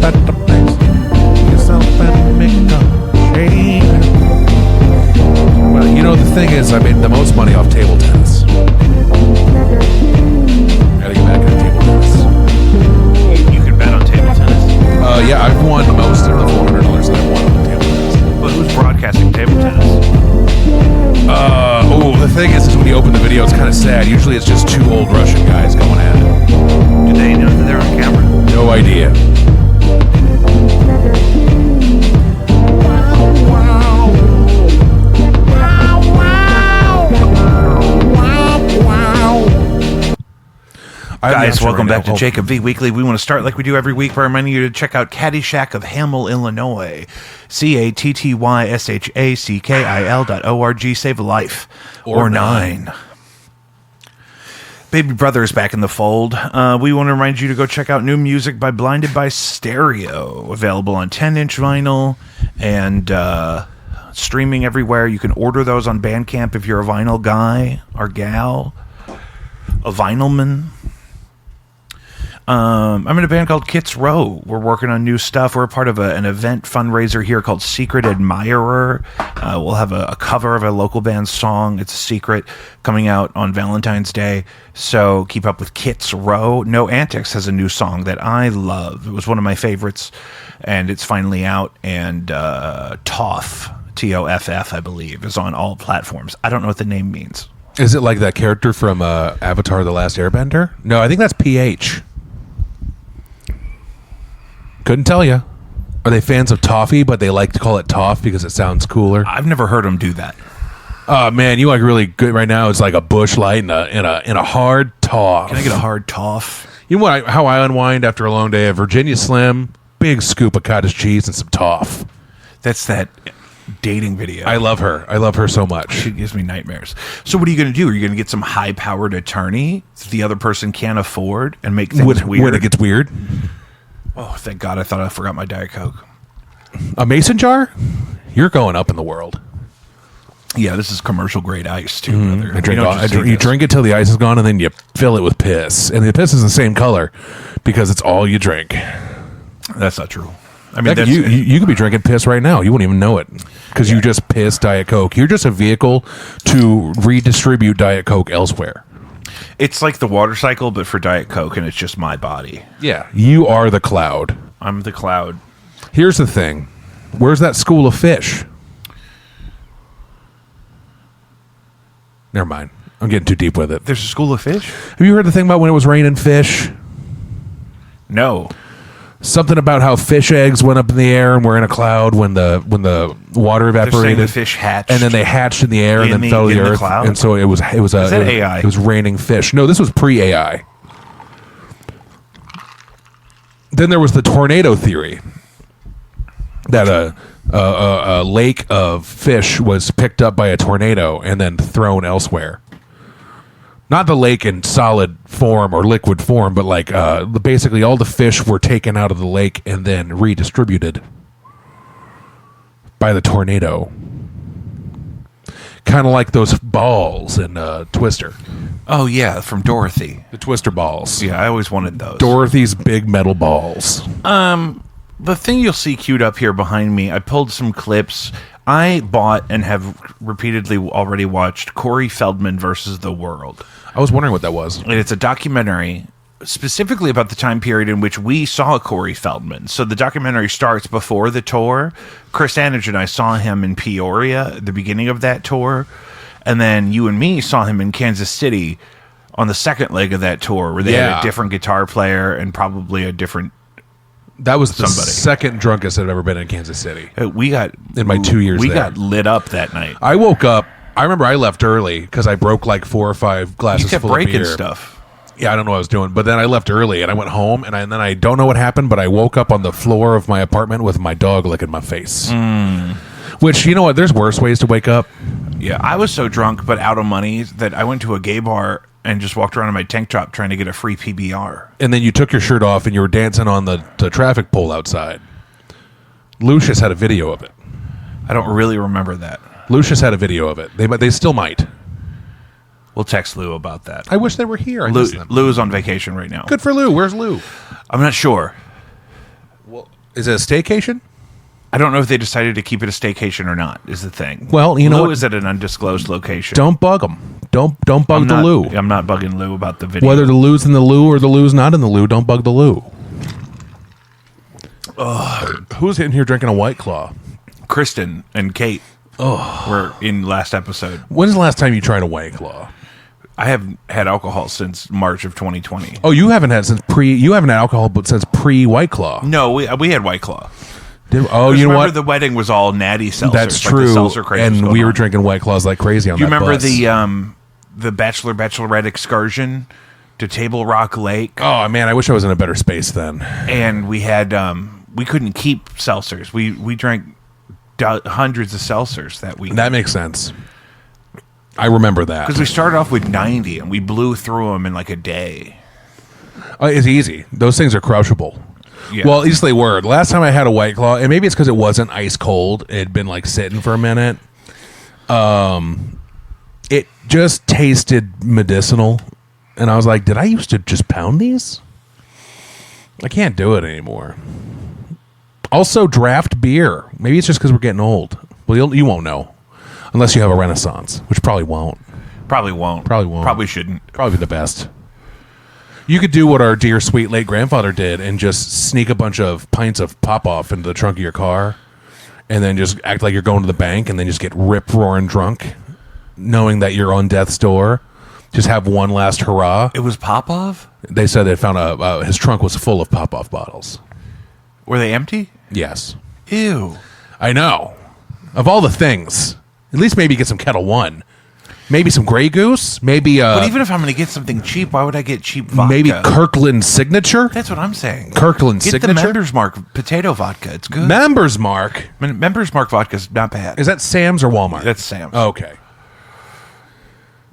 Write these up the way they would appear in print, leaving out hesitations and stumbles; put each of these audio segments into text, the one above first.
at the place. Yourself and make a change. Well, you know, the thing is, I made the most money off table tennis. Gotta get back into table tennis. You can bet on table tennis? Yeah, I've won most of the $400 that I've won on table tennis. But who's broadcasting table tennis? The thing is when you open the video, it's kind of sad. Usually it's just two old Russian guys going at it. Do they know that they're on camera? No idea. Guys, welcome back to Jacob V Weekly. We want to start like we do every week by reminding you to check out Caddyshack of Hamel, Illinois. CATTYSHACKIL.org. Save a life. Or nine. Baby Brother is back in the fold. We want to remind you to go check out new music by Blinded by Stereo. Available on 10-inch vinyl and streaming everywhere. You can order those on Bandcamp if you're a vinyl guy or gal. A vinylman. I'm in a band called Kits Row. We're working on new stuff. We're a part of an event fundraiser here called Secret Admirer. We'll have a cover of a local band's song. It's a secret coming out on Valentine's Day. So keep up with Kits Row. No Antics has a new song that I love. It was one of my favorites, and it's finally out. And Toff, Toff, I believe, is on all platforms. I don't know what the name means. Is it like that character from Avatar: The Last Airbender? No, I think that's PH. Couldn't tell you. Are they fans of toffee, but they like to call it toff because it sounds cooler? I've never heard them do that. Oh man, you like really good right now. It's like a Busch Light and a hard toff. Can I get a hard toff? You know what? How I unwind after a long day of Virginia Slim, big scoop of cottage cheese and some toff. That's that dating video. I love her. I love her so much. She gives me nightmares. So what are you going to do? Are you going to get some high-powered attorney that the other person can't afford and make things weird? When it gets weird. Oh, thank God. I thought I forgot my Diet Coke. A mason jar? You're going up in the world. Yeah, this is commercial-grade ice, too, brother. You drink it till the ice is gone, and then you fill it with piss. And the piss is the same color because it's all you drink. That's not true. I mean, you could be drinking piss right now. You wouldn't even know it because you just pissed Diet Coke. You're just a vehicle to redistribute Diet Coke elsewhere. It's like the water cycle, but for Diet Coke, and it's just my body. Yeah. You are the cloud. I'm the cloud. Here's the thing. Where's that school of fish? Never mind. I'm getting too deep with it. There's a school of fish? Have you heard the thing about when it was raining fish? No. Something about how fish eggs went up in the air and were in a cloud when the water evaporated. The fish hatched, and then they hatched in the air and then fell to the earth. Cloud? And so it was AI? It was raining fish. No, this was pre-AI. Then there was the tornado theory that a lake of fish was picked up by a tornado and then thrown elsewhere. Not the lake in solid form or liquid form, but like basically all the fish were taken out of the lake and then redistributed by the tornado. Kind of like those balls in Twister. Oh, yeah, from Dorothy. The Twister balls. Yeah, I always wanted those. Dorothy's big metal balls. The thing you'll see queued up here behind me, I pulled some clips. I bought and have repeatedly already watched Corey Feldman versus the World. I was wondering what that was. And it's a documentary specifically about the time period in which we saw Corey Feldman. So the documentary starts before the tour. Chris Anage and I saw him in Peoria at the beginning of that tour. And then you and me saw him in Kansas City on the second leg of that tour where they had a different guitar player and probably a different That was the second drunkest I've ever been in Kansas City. We got in my 2 years. We there. got lit up that night. I woke up. I remember I left early because I broke like 4 or 5 glasses full of beer. You kept breaking stuff. Yeah, I don't know what I was doing, but then I left early and I went home and then I don't know what happened, but I woke up on the floor of my apartment with my dog licking my face. Which, you know what? There's worse ways to wake up. Yeah, I was so drunk but out of money that I went to a gay bar and just walked around in my tank top trying to get a free PBR. And then you took your shirt off and you were dancing on the traffic pole outside. Lucius had a video of it. I don't really remember that. Lucius had a video of it. They still might. We'll text Lou about that. I wish they were here. Lou is on vacation right now. Good for Lou. Where's Lou? I'm not sure. Well, is it a staycation? I don't know if they decided to keep it a staycation or not, is the thing. Well, you know Lou what? is at an undisclosed location. Don't bug them. Don't bug the Lou. I'm not bugging Lou about the video. Whether the Lou's in the Lou or the Lou's not in the Lou, don't bug the Lou. Who's in here drinking a White Claw? Kristen and Kate were in last episode. When's the last time you tried a White Claw? I haven't had alcohol since March of 2020. Oh, you haven't had alcohol but since pre White Claw. No, we had White Claw. You know remember what? the wedding was all natty seltzers. That's like true. the seltzer craze was And going we were on. drinking White Claws like crazy on Do you that remember bus. the Bachelorette excursion to Table Rock Lake? Oh man, I wish I was in a better space then. And we had we couldn't keep seltzers. We drank hundreds of seltzers that week. That makes sense. I remember that. Because we started off with 90 and we blew through them in like a day. It's easy. Those things are crushable. Yeah. Well, at least they were. The last time I had a White Claw, and maybe it's because it wasn't ice cold. It had been like sitting for a minute. It just tasted medicinal. And I was like, did I used to just pound these? I can't do it anymore. Also, draft beer. Maybe it's just because we're getting old. Well, you won't know. Unless you have a Renaissance, which probably won't. Probably won't. Probably shouldn't. Probably the best. You could do what our dear sweet late grandfather did and just sneak a bunch of pints of pop-off into the trunk of your car and then just act like you're going to the bank and then just get rip-roaring drunk knowing that you're on death's door. Just have one last hurrah. It was Popov? They said they found his trunk was full of pop-off bottles. Were they empty? Yes. Ew. I know. Of all the things, at least maybe get some Kettle One. Maybe some Grey Goose. Maybe But even if I'm going to get something cheap, why would I get cheap vodka? maybe Kirkland Signature. That's what I'm saying. Kirkland Get Signature. the Members Mark potato vodka. It's good. Members Mark. Members Mark vodka is not bad. Is that Sam's or Walmart? That's Sam's. Okay.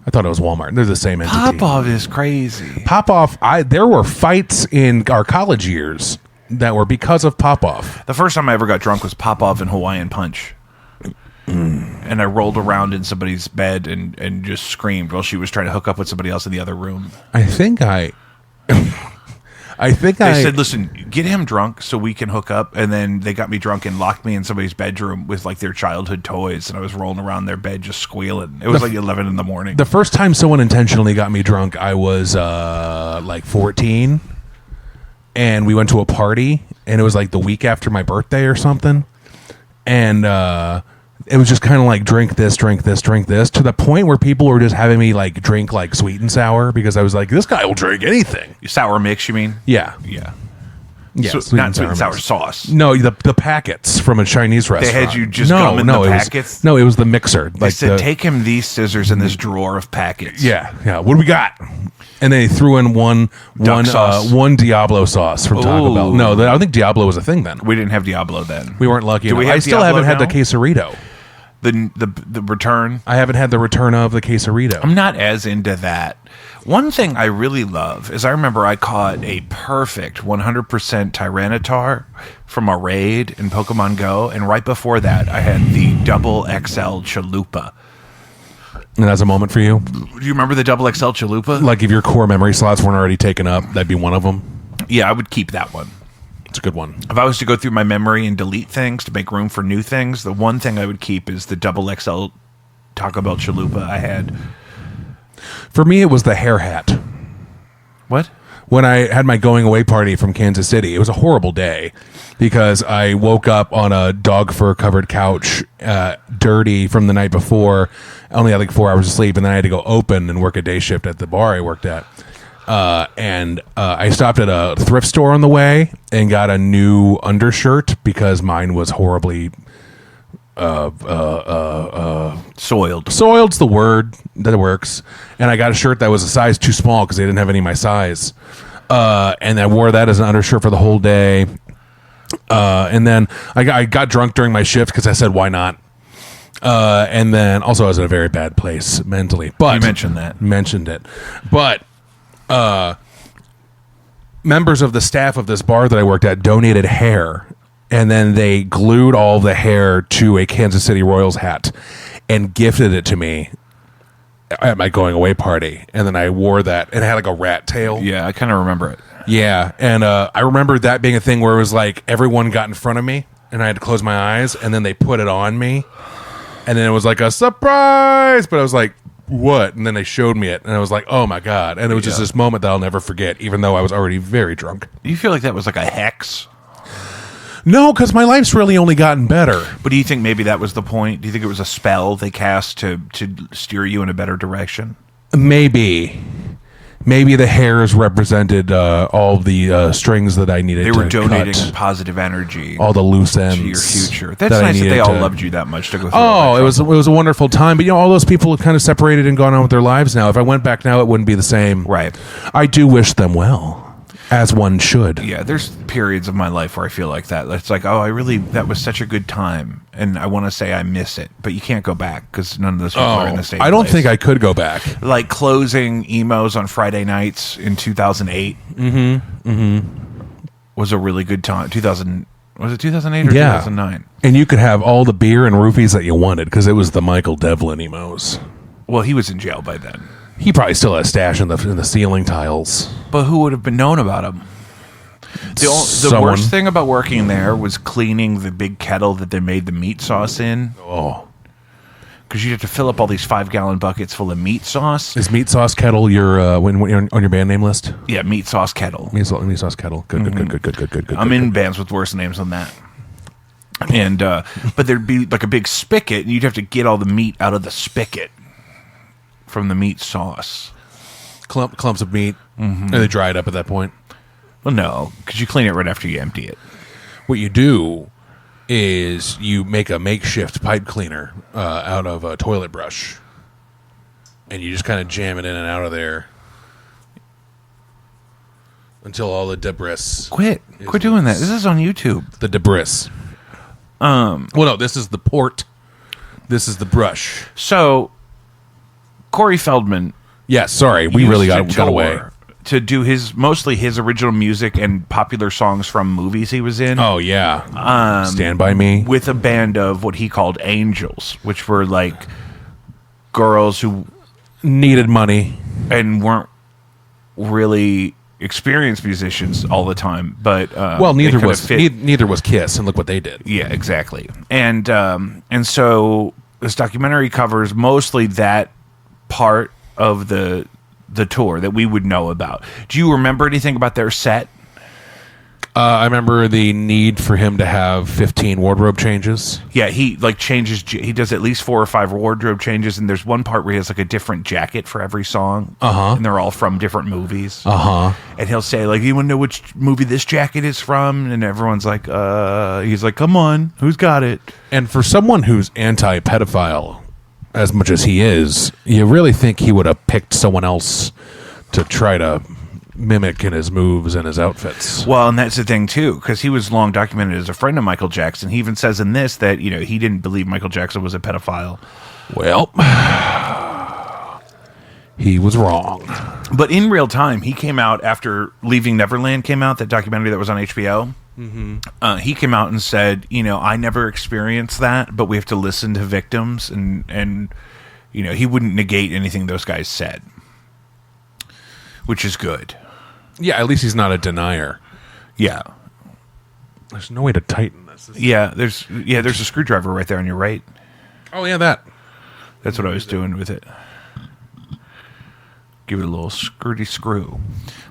I thought it was Walmart. They're the same entity. Popov is crazy. Pop-Off, there were fights in our college years that were because of Pop-Off. The first time I ever got drunk was Popov and Hawaiian Punch. And I rolled around in somebody's bed and just screamed while she was trying to hook up with somebody else in the other room. I think They said, listen, get him drunk so we can hook up. And then they got me drunk and locked me in somebody's bedroom with like their childhood toys. And I was rolling around their bed just squealing. It was like 11 in the morning. the first time someone intentionally got me drunk, I was like 14. And we went to a party. And it was like the week after my birthday or something. And it was just kind of like drink this, to the point where people were just having me like drink like sweet and sour because I was like, this guy will drink anything. Sour mix, you mean? Yeah. Yeah. Yeah. So, not sweet and sour mix. sauce. No, the packets from a Chinese restaurant. had you just gum in the packets? It was the mixer. They said, take him these scissors in this drawer of packets. Yeah. What do we got? And they threw in one Diablo sauce from Taco Ooh. Bell. No, I don't think Diablo was a thing then. We didn't have Diablo then. We weren't lucky Do enough. we have I still Diablo haven't had the now? quesarito. The return. I haven't had the return of the quesarito. I'm not as into that. One thing I really love is I remember I caught a perfect 100% Tyranitar from a raid in Pokemon Go, and right before that I had the double XL Chalupa. And that's a moment for you? Do you remember the double XL Chalupa? Like if your core memory slots weren't already taken up, that'd be one of them. Yeah, I would keep that one. It's a good one. If I was to go through my memory and delete things to make room for new things, the one thing I would keep is the double XL Taco Bell Chalupa I had. For me, it was the hair hat. What? When I had my going away party from Kansas City, it was a horrible day because I woke up on a dog fur covered couch, dirty from the night before. I only had like 4 hours of sleep, and then I had to go open and work a day shift at the bar I worked at. And I stopped at a thrift store on the way and got a new undershirt because mine was horribly Soiled. soiled's the word that works. And I got a shirt that was a size too small because they didn't have any of my size. And I wore that as an undershirt for the whole day. And then I got drunk during my shift because I said, why not? And then also I was in a very bad place mentally. But You mentioned that. Mentioned it. But members of the staff of this bar that I worked at donated hair, and then they glued all the hair to a Kansas City Royals hat and gifted it to me at my going away party. And then I wore that, and it had like a rat tail. Yeah, I kind of remember it. Yeah, and I remember that being a thing where it was like everyone got in front of me, and I had to close my eyes, and then they put it on me, and then it was like a surprise, but I was like, what? And then they showed me it, and I was like, oh my God. And it was just this moment that I'll never forget, even though I was already very drunk. You feel like that was like a hex? No, because my life's really only gotten better. But do you think maybe that was the point? Do you think it was a spell they cast to steer you in a better direction? Maybe the hairs represented all the strings that I needed to They were donating cut. Positive energy. All the loose ends to your future. That's nice that they all loved you that much to go through. Oh, it was a wonderful time. But all those people have kind of separated and gone on with their lives now. If I went back now, it wouldn't be the same. Right. I do wish them well, as one should. Yeah, there's periods of my life where I feel like that. It's like, that was such a good time, and I want to say I miss it, but you can't go back because none of those people are in the same I don't place. think I could go back. Like closing emos on Friday nights in 2008 was a really good time. Was it 2008 or 2009? And you could have all the beer and roofies that you wanted because it was the Michael Devlin emos. Well, he was in jail by then. He probably still has stash in the ceiling tiles. But who would have been known about him? The worst thing about working there was cleaning the big kettle that they made the meat sauce in. Oh. Because you have to fill up all these 5-gallon buckets full of meat sauce. Is Meat Sauce Kettle your when you're on your band name list? Yeah, meat sauce kettle. Meat Sauce Kettle. Good. I'm in bands with worse names than that. And but there'd be like a big spigot, and you'd have to get all the meat out of the spigot from the meat sauce. Clumps of meat, and they dry it up at that point. Well, no, because you clean it right after you empty it. What you do is you make a makeshift pipe cleaner out of a toilet brush, and you just kind of jam it in and out of there until all the debris. Quit doing that. This is on YouTube. The debris. Well, no, this is the port. This is the brush. So, Corey Feldman. Yeah, sorry, we really got away. To do mostly his original music and popular songs from movies he was in. Oh, yeah. Stand By Me. With a band of what he called angels, which were like girls who needed money and weren't really experienced musicians all the time. But neither was Kiss, and look what they did. Yeah, exactly. And so this documentary covers mostly that part of the tour that we would know about. Do you remember anything about their set? I remember the need for him to have 15 wardrobe changes. Yeah, he changes. He does at least 4 or 5 wardrobe changes, and there's one part where he has like a different jacket for every song. And they're all from different movies. And he'll say like, "You want to know which movie this jacket is from?" And everyone's like, He's like, "Come on, who's got it?" And for someone who's anti-pedophile, as much as he is, you really think he would have picked someone else to try to mimic in his moves and his outfits. Well, and that's the thing too, because he was long documented as a friend of Michael Jackson. He even says in this that he didn't believe Michael Jackson was a pedophile. Well, he was wrong. But in real time, he came out after Leaving Neverland came out, that documentary that was on HBO. He came out and said, I never experienced that, but we have to listen to victims, and he wouldn't negate anything those guys said, which is good. Yeah, at least he's not a denier. Yeah. There's no way to tighten this. There's a screwdriver right there on your right. Oh, yeah, that. That's what I was doing with it. Give it a little screw.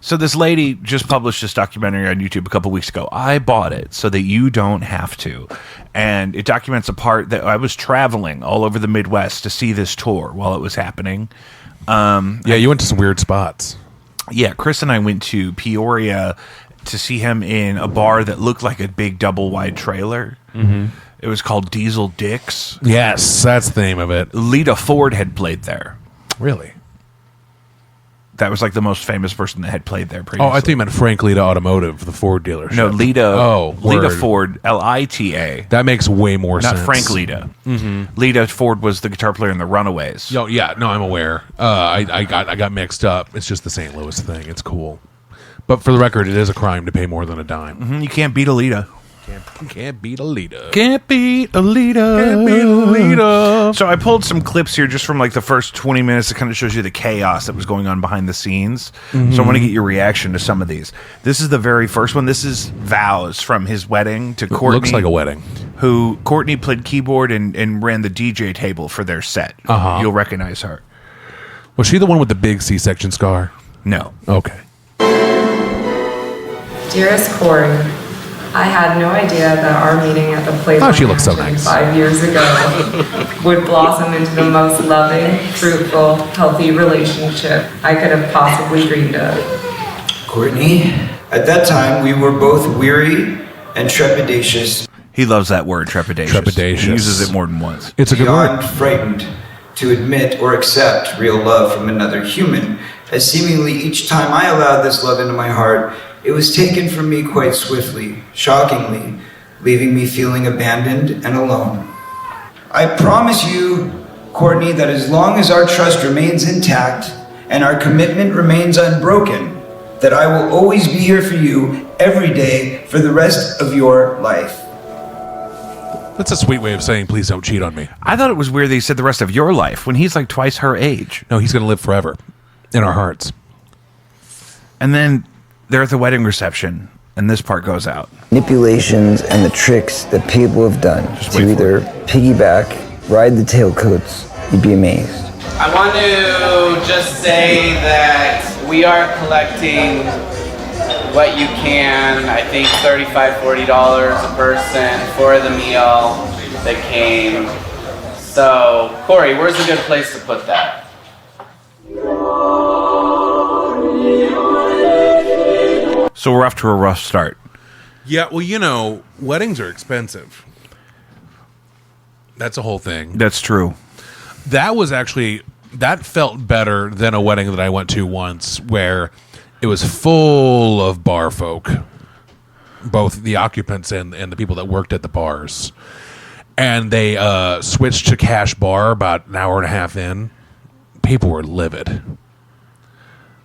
So this lady just published this documentary on YouTube a couple weeks ago. I bought it so that you don't have to. And it documents a part that I was traveling all over the Midwest to see this tour while it was happening. You went to some weird spots. Yeah, Chris and I went to Peoria to see him in a bar that looked like a big double-wide trailer. It was called Diesel Dick's. Yes, that's the name of it. Lita Ford had played there. Really? That was like the most famous person that had played there previously. Oh, I think you meant Frank Lita Automotive, the Ford dealership. No, Lita. Oh, Lita word. Ford, Lita. That makes way more sense. Not Frank Lita. Lita Ford was the guitar player in the Runaways. Oh, yeah, no, I'm aware. I got mixed up. It's just the St. Louis thing. It's cool. But for the record, it is a crime to pay more than a dime. You can't beat a Lita. Can't beat a leader. Can't beat a leader. Can't beat a leader. So I pulled some clips here just from like the first 20 minutes that kind of shows you the chaos that was going on behind the scenes. Mm-hmm. So I want to get your reaction to some of these. This is the very first one. This is vows from his wedding to Courtney. Looks like a wedding. Who Courtney played keyboard and ran the DJ table for their set. Uh-huh. You'll recognize her. Was she the one with the big C-section scar? No. Okay. Dearest Corey, I had no idea that our meeting at the Playboy she looks so Mansion nice. 5 years ago would blossom into the most loving, fruitful, healthy relationship I could have possibly dreamed of. Courtney, at that time we were both weary and trepidatious, He loves that word, trepidatious. Trepidatious. He uses it more than once. It's a good beyond word. frightened to admit or accept real love from another human, as seemingly each time I allowed this love into my heart, it was taken from me quite swiftly, shockingly, leaving me feeling abandoned and alone. I promise you, Courtney, that as long as our trust remains intact and our commitment remains unbroken, that I will always be here for you every day for the rest of your life. That's a sweet way of saying, please don't cheat on me. I thought it was weird that he said the rest of your life when he's like twice her age. No, he's going to live forever in our hearts. And then they're at the wedding reception, and this part goes out. Manipulations and the tricks that people have done wait to for either piggyback, ride the tailcoats, you'd be amazed. I want to just say that we are collecting what you can. I think $35, $40 a person for the meal that came. So, Corey, where's a good place to put that? So we're off to a rough start. Yeah, well, you know, weddings are expensive. That's a whole thing. That's true. That was actually, that felt better than a wedding that I went to once where it was full of bar folk, both the occupants and the people that worked at the bars. And they switched to cash bar about an hour and a half in. People were livid.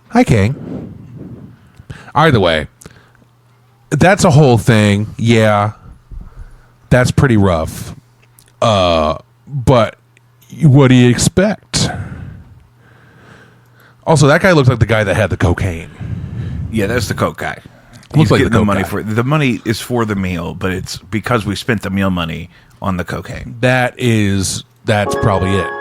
Hi, King. Either way, that's a whole thing. Yeah, that's pretty rough. But what do you expect? Also, that guy looks like the guy that had the cocaine. Yeah, that's the coke guy. Looks He's like getting the the coke money guy. for the money is for the meal, but it's because we spent the meal money on the cocaine. That's probably it.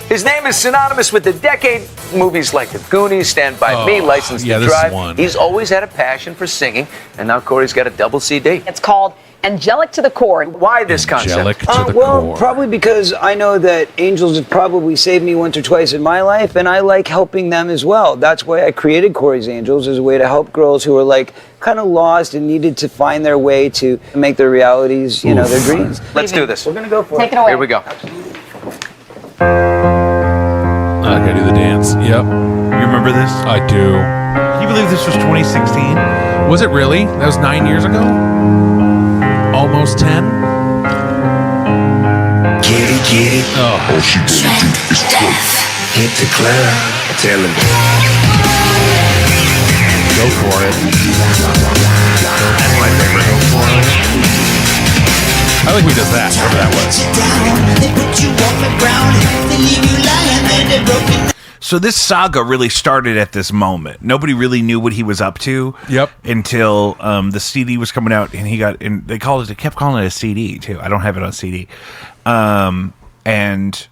His name is synonymous with the decade movies like The Goonies, Stand By Me, License yeah, to this is Drive. one. He's always had a passion for singing, and now Corey's got a double CD. It's called Angelic to the Core. Why this Angelic concept? to the Well, core. probably because I know that angels have probably saved me once or twice in my life, and I like helping them as well. That's why I created Corey's Angels, as a way to help girls who are like kind of lost and needed to find their way to make their realities, you know, their dreams. Let's do this. We're gonna go for Take it. it away. Here we go. I gotta do the dance. Yep, You remember this? I do. Can you believe this was 2016? Was it really? That was 9 years ago? Almost 10? Get it, Oh, all she gonna do is twerk. Hit the club, tell him. go for it. That's my favorite. Go for it. I like we did that, whatever that was. So this saga really started at this moment. Nobody really knew what he was up to. Yep. Until the CD was coming out, and they kept calling it a CD too. I don't have it on CD. And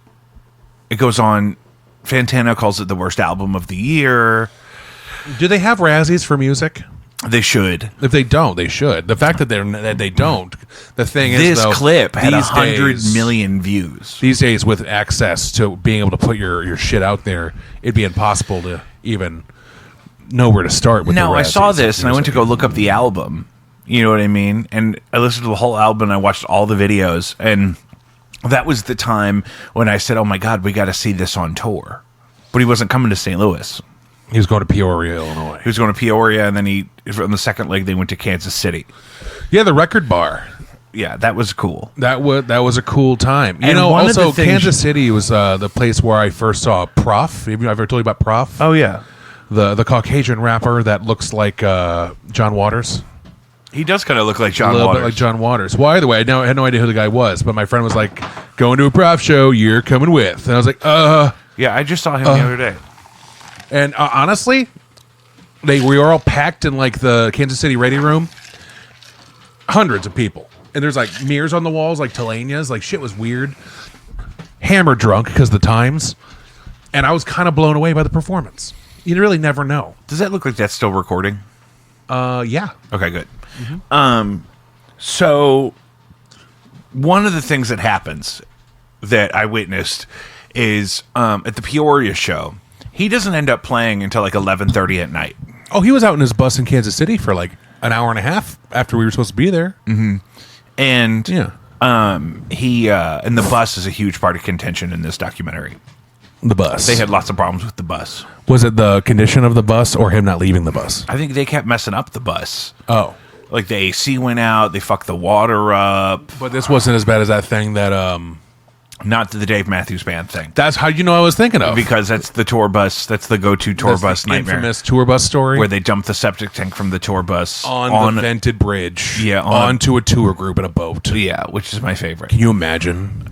it goes on. Fantana calls it the worst album of the year. Do they have Razzies for music? They should. If they don't, they should. The fact that they don't, the thing is, This though, clip had these 100 days- million views. These days, with access to being able to put your shit out there, it'd be impossible to even know where to start with. No, the I saw Razzies this and I went to music. go look up the album. You know what I mean? And I listened to the whole album and I watched all the videos. And that was the time when I said, oh my God, we got to see this on tour. But he wasn't coming to St. Louis. He was going to Peoria, Illinois. He was going to Peoria, and then on the second leg, they went to Kansas City. Yeah, the record bar. Yeah, that was cool. That was a cool time. You And know, one of also the things- Kansas City was the place where I first saw Prof. Have you ever told you about Prof? Oh, yeah. The Caucasian rapper that looks like John Waters. He does kind of look like A John little Waters. bit like John Waters. Well, either way, I had no idea who the guy was, but my friend was like, going to a prop show, you're coming with. And I was like, Yeah, I just saw him the other day. And honestly, we were all packed in like the Kansas City Ready Room. Hundreds of people. And there's like mirrors on the walls, like Telanias. Like shit was weird. Hammer drunk because the times. And I was kind of blown away by the performance. You really never know. Does that look like that's still recording? Yeah. Okay, good. So one of the things that happens that I witnessed is at the Peoria show, he doesn't end up playing until like 11:30 at night. Oh, he was out in his bus in Kansas City for like an hour and a half after we were supposed to be there. And Yeah. he and the bus is a huge part of contention in this documentary. The bus. They had lots of problems with the bus. Was it the condition of the bus or him not leaving the bus? I think they kept messing up the bus. Oh. Like the AC went out, they fucked the water up. But this wasn't as bad as that thing that Not the Dave Matthews Band thing. that's how you know I was thinking of. Because that's the tour bus. That's the go-to tour That's bus the nightmare. infamous tour bus story Where they dumped the septic tank from the tour bus on the vented bridge. Yeah, onto a tour group in a boat. Yeah, which is my favorite. Can you imagine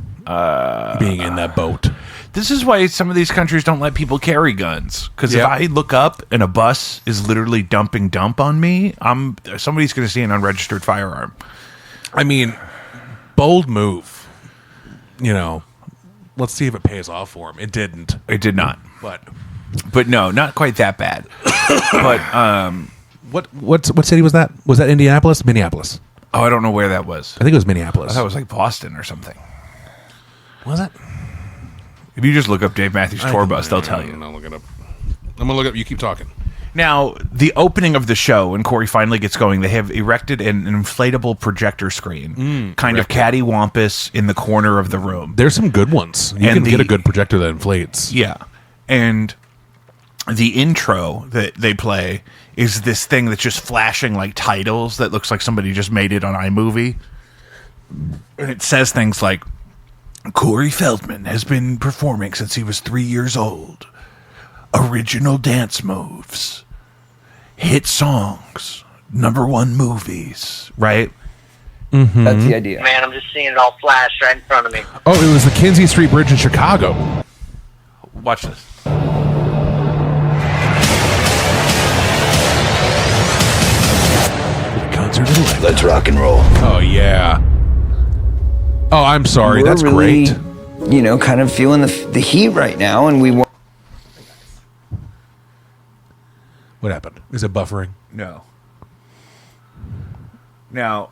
being in that boat? This is why some of these countries don't let people carry guns. Because Yeah. if I look up and a bus is literally dumping dump on me, somebody's going to see an unregistered firearm. I mean, bold move. You know, let's see if it pays off for him. It didn't, It did not. but No, not quite that bad. But what city was that? Was that Indianapolis? Minneapolis. I don't know where that was. I think it was Minneapolis. I thought it was like Boston or something. Was it? If you just look up Dave Matthews tour bus, they'll tell you. I'll look it up. I'm gonna look up. You keep talking. Now, the opening of the show, when Corey finally gets going, they have erected an inflatable projector screen, kind of cattywampus in the corner of the room. There's some good ones. You can get a good projector that inflates. Yeah. And the intro that they play is this thing that's just flashing like titles that looks like somebody just made it on iMovie. And it says things like, Corey Feldman has been performing since he was 3 years old. Original dance moves. Hit songs. #1 movies. Right? That's the idea. Man, I'm just seeing it all flash right in front of me. Oh, it was the Kinsey Street Bridge in Chicago. Watch this. Concert of the life. Let's rock and roll. Oh yeah. Oh, I'm sorry. We're That's really, great. You know, kind of feeling the heat right now, and we want. What happened? Is it buffering? No. Now,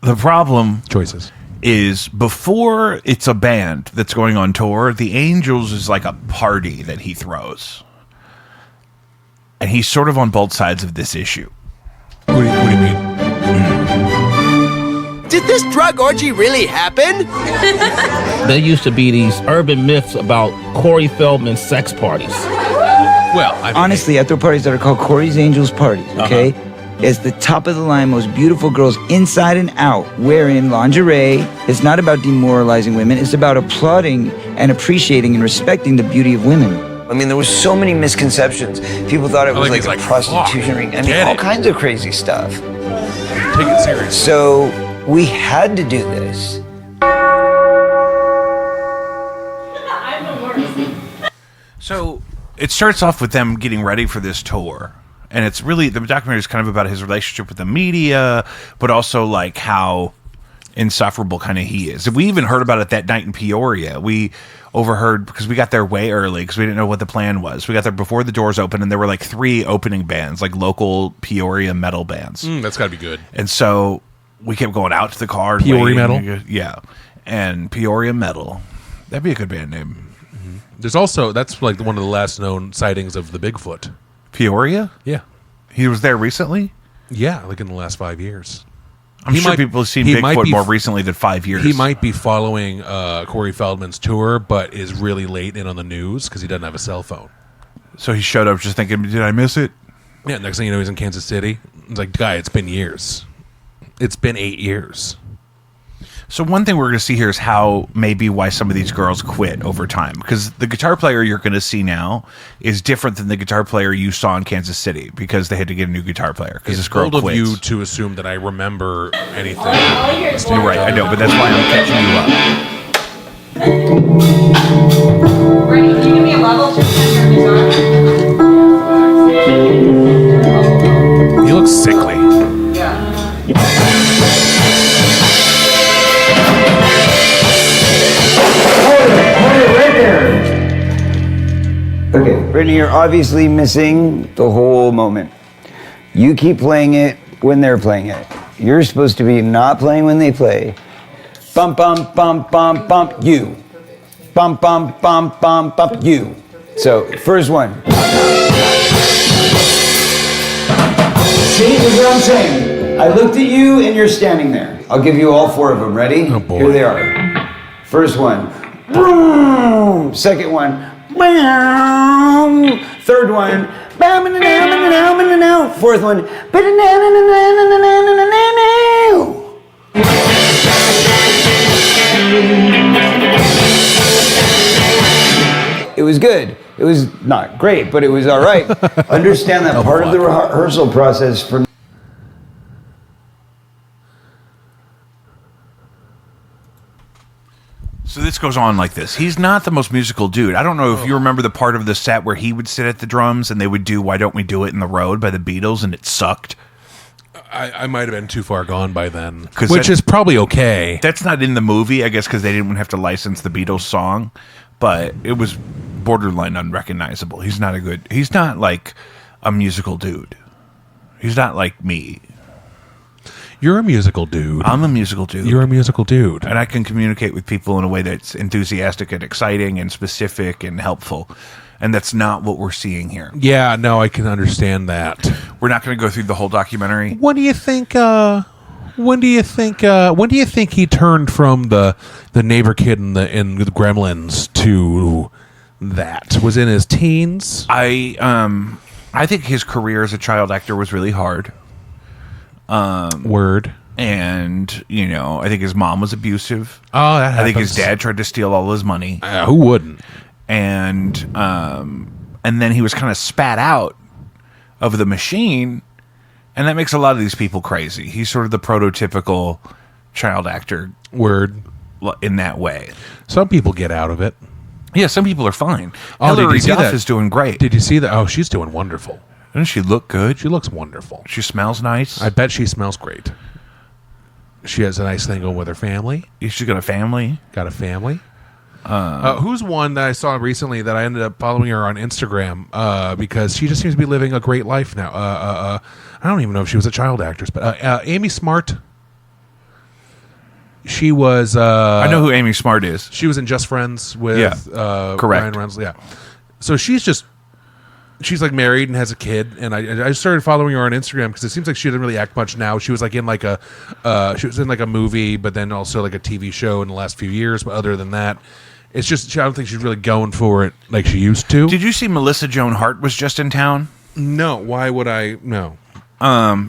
the problem Choices. is before it's a band that's going on tour, the Angels is like a party that he throws. And he's sort of on both sides of this issue. What do you mean? Did this drug orgy really happen? There used to be these urban myths about Corey Feldman sex parties. Well, I mean, Honestly, I throw parties that are called Corey's Angels parties, okay? It's the top of the line, most beautiful girls inside and out wearing lingerie. It's not about demoralizing women. It's about applauding and appreciating and respecting the beauty of women. I mean, there was so many misconceptions. People thought it was like like he's a like, prostitution ring. I mean, get all it. kinds of crazy stuff. take it serious. So we had to do this. So it starts off with them getting ready for this tour. And it's really, the documentary is kind of about his relationship with the media, but also like how insufferable kind of he is. We even heard about it that night in Peoria. We overheard, because we got there way early because we didn't know what the plan was. We got there before the doors opened, and there were like 3 opening bands, like local Peoria metal bands. That's got to be good. And so we kept going out to the car. and Peoria waiting. Metal? Yeah. And Peoria Metal. That'd be a good band name. There's also, that's like one of the last known sightings of the Bigfoot. Peoria? Yeah. He was there recently? Yeah, like in the last 5 years. I'm sure people have seen Bigfoot more recently than 5 years. He might be following Corey Feldman's tour, but is really late in on the news because he doesn't have a cell phone. So he showed up just thinking, did I miss it? Yeah, next thing you know, he's in Kansas City. It's like, guy, it's been years. It's been 8 years. So one thing we're going to see here is how maybe why some of these girls quit over time, because the guitar player you're going to see now is different than the guitar player you saw in Kansas City because they had to get a new guitar player because this girl bold quits. of you to assume that I remember anything. You're right, I know, but that's why I'm catching you up. Brittany, can you give me a level check on your guitar? You look sickly. Yeah. Okay, Brittany, you're obviously missing the whole moment. You keep playing it when they're playing it. You're supposed to be not playing when they play. Bump, bump, bump, bump, bump, you. Bump, bump, bump, bump, bump, you. So, first one. See, this is what I'm saying. I looked at you and you're standing there. I'll give you all 4 of them. Ready? Oh, boy. Here they are. First one. Boom. Second one. Boom. Third one. Fourth one. It was good. It was not great, but it was all right. Understand that part of the rehearsal process for So this goes on like this. He's not the most musical dude. I don't know if you remember the part of the set where he would sit at the drums and they would do Why Don't We Do It in the Road by the Beatles and it sucked. I might have been too far gone by then, which is probably okay. That's not in the movie, I guess, because they didn't have to license the Beatles song, but it was borderline unrecognizable. He's not like a musical dude. He's not like me. You're a musical dude. I'm a musical dude. You're a musical dude. And I can communicate with people in a way that's enthusiastic and exciting and specific and helpful. And that's not what we're seeing here. Yeah, no, I can understand that. We're not going to go through the whole documentary. When do you think he turned from the neighbor kid in the Gremlins to that? Was in his teens? I think his career as a child actor was really hard. Word. And, I think his mom was abusive. Oh, that happens. I think his dad tried to steal all his money. Who wouldn't? And then he was kind of spat out of the machine, and that makes a lot of these people crazy. He's sort of the prototypical child actor. Word. In that way. Some people get out of it. Yeah, some people are fine. Oh, Hilary Duff is doing great. Did you see that? Oh, she's doing wonderful. Doesn't she look good? She looks wonderful. She smells nice. I bet she smells great. She has a nice thing going with her family. She's got a family. Got a family. Who's one that I saw recently that I ended up following her on Instagram because she just seems to be living a great life now. I don't even know if she was a child actress, but Amy Smart. She was. I know who Amy Smart is. She was in Just Friends with correct. Ryan Reynolds. Yeah. So she's like married and has a kid, and I started following her on Instagram because it seems like she doesn't really act much now. She was like in like a movie, but then also like a TV show in the last few years. But other than that, it's just I don't think she's really going for it like she used to. Did you see Melissa Joan Hart was just in town? No. Why would I? No.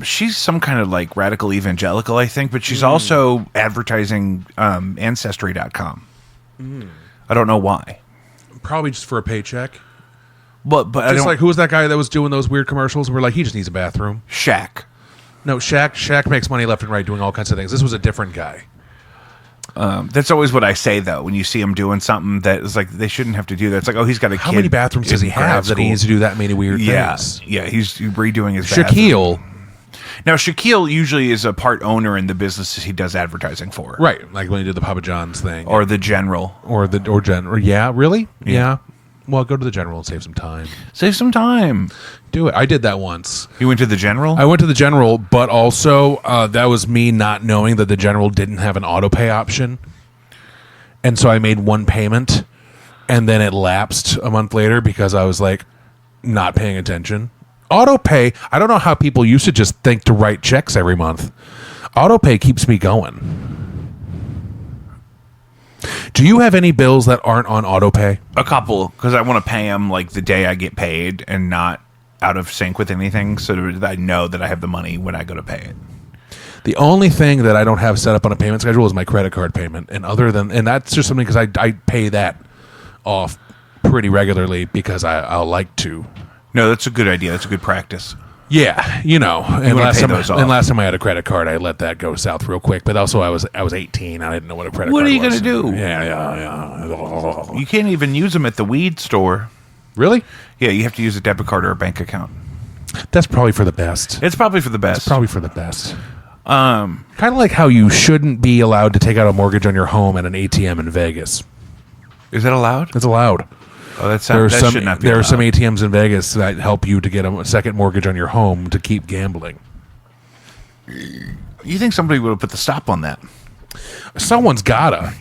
She's some kind of like radical evangelical, I think, but she's also advertising Ancestry.com. I don't know why. Probably just for a paycheck. But I just don't, like who was that guy that was doing those weird commercials? We're like, he just needs a bathroom. Shaq. No, Shaq makes money left and right doing all kinds of things. This was a different guy. That's always what I say though when you see him doing something that is like they shouldn't have to do that. It's like, oh, he's got a kid. How many bathrooms does he have that he needs to do that many weird things? Yeah, he's redoing his Shaquille. bathroom. Now Shaquille usually is a part owner in the businesses he does advertising for. Right, like when he did the Papa John's thing. Or the General. Or General. Yeah, really? Yeah. Well, go to the General and save some time. Save some time. Do it. I did that once. You went to the General? I went to the General, but also that was me not knowing that the General didn't have an auto pay option. And so I made one payment, and then it lapsed a month later because I was like not paying attention. Auto pay, I don't know how people used to just think to write checks every month. Auto pay keeps me going. Do you have any bills that aren't on auto pay? A couple, because I want to pay them like the day I get paid and not out of sync with anything, so that I know that I have the money when I go to pay it. The only thing that I don't have set up on a payment schedule is my credit card payment, and that's just something because I pay that off pretty regularly because I'll like to. No, that's a good idea. That's a good practice. Yeah, and last time I had a credit card, I let that go south real quick. But also, I was 18. I didn't know what a credit What card was. What are you going to do? Yeah. You can't even use them at the weed store. Really? Yeah, you have to use a debit card or a bank account. That's probably for the best. It's probably for the best. It's probably for the best. Kind of like how you shouldn't be allowed to take out a mortgage on your home at an ATM in Vegas. Is that allowed? It's allowed. Oh, that should not be There allowed. are some ATMs in Vegas that help you to get a second mortgage on your home to keep gambling. You think somebody would have put the stop on that? Someone's gotta.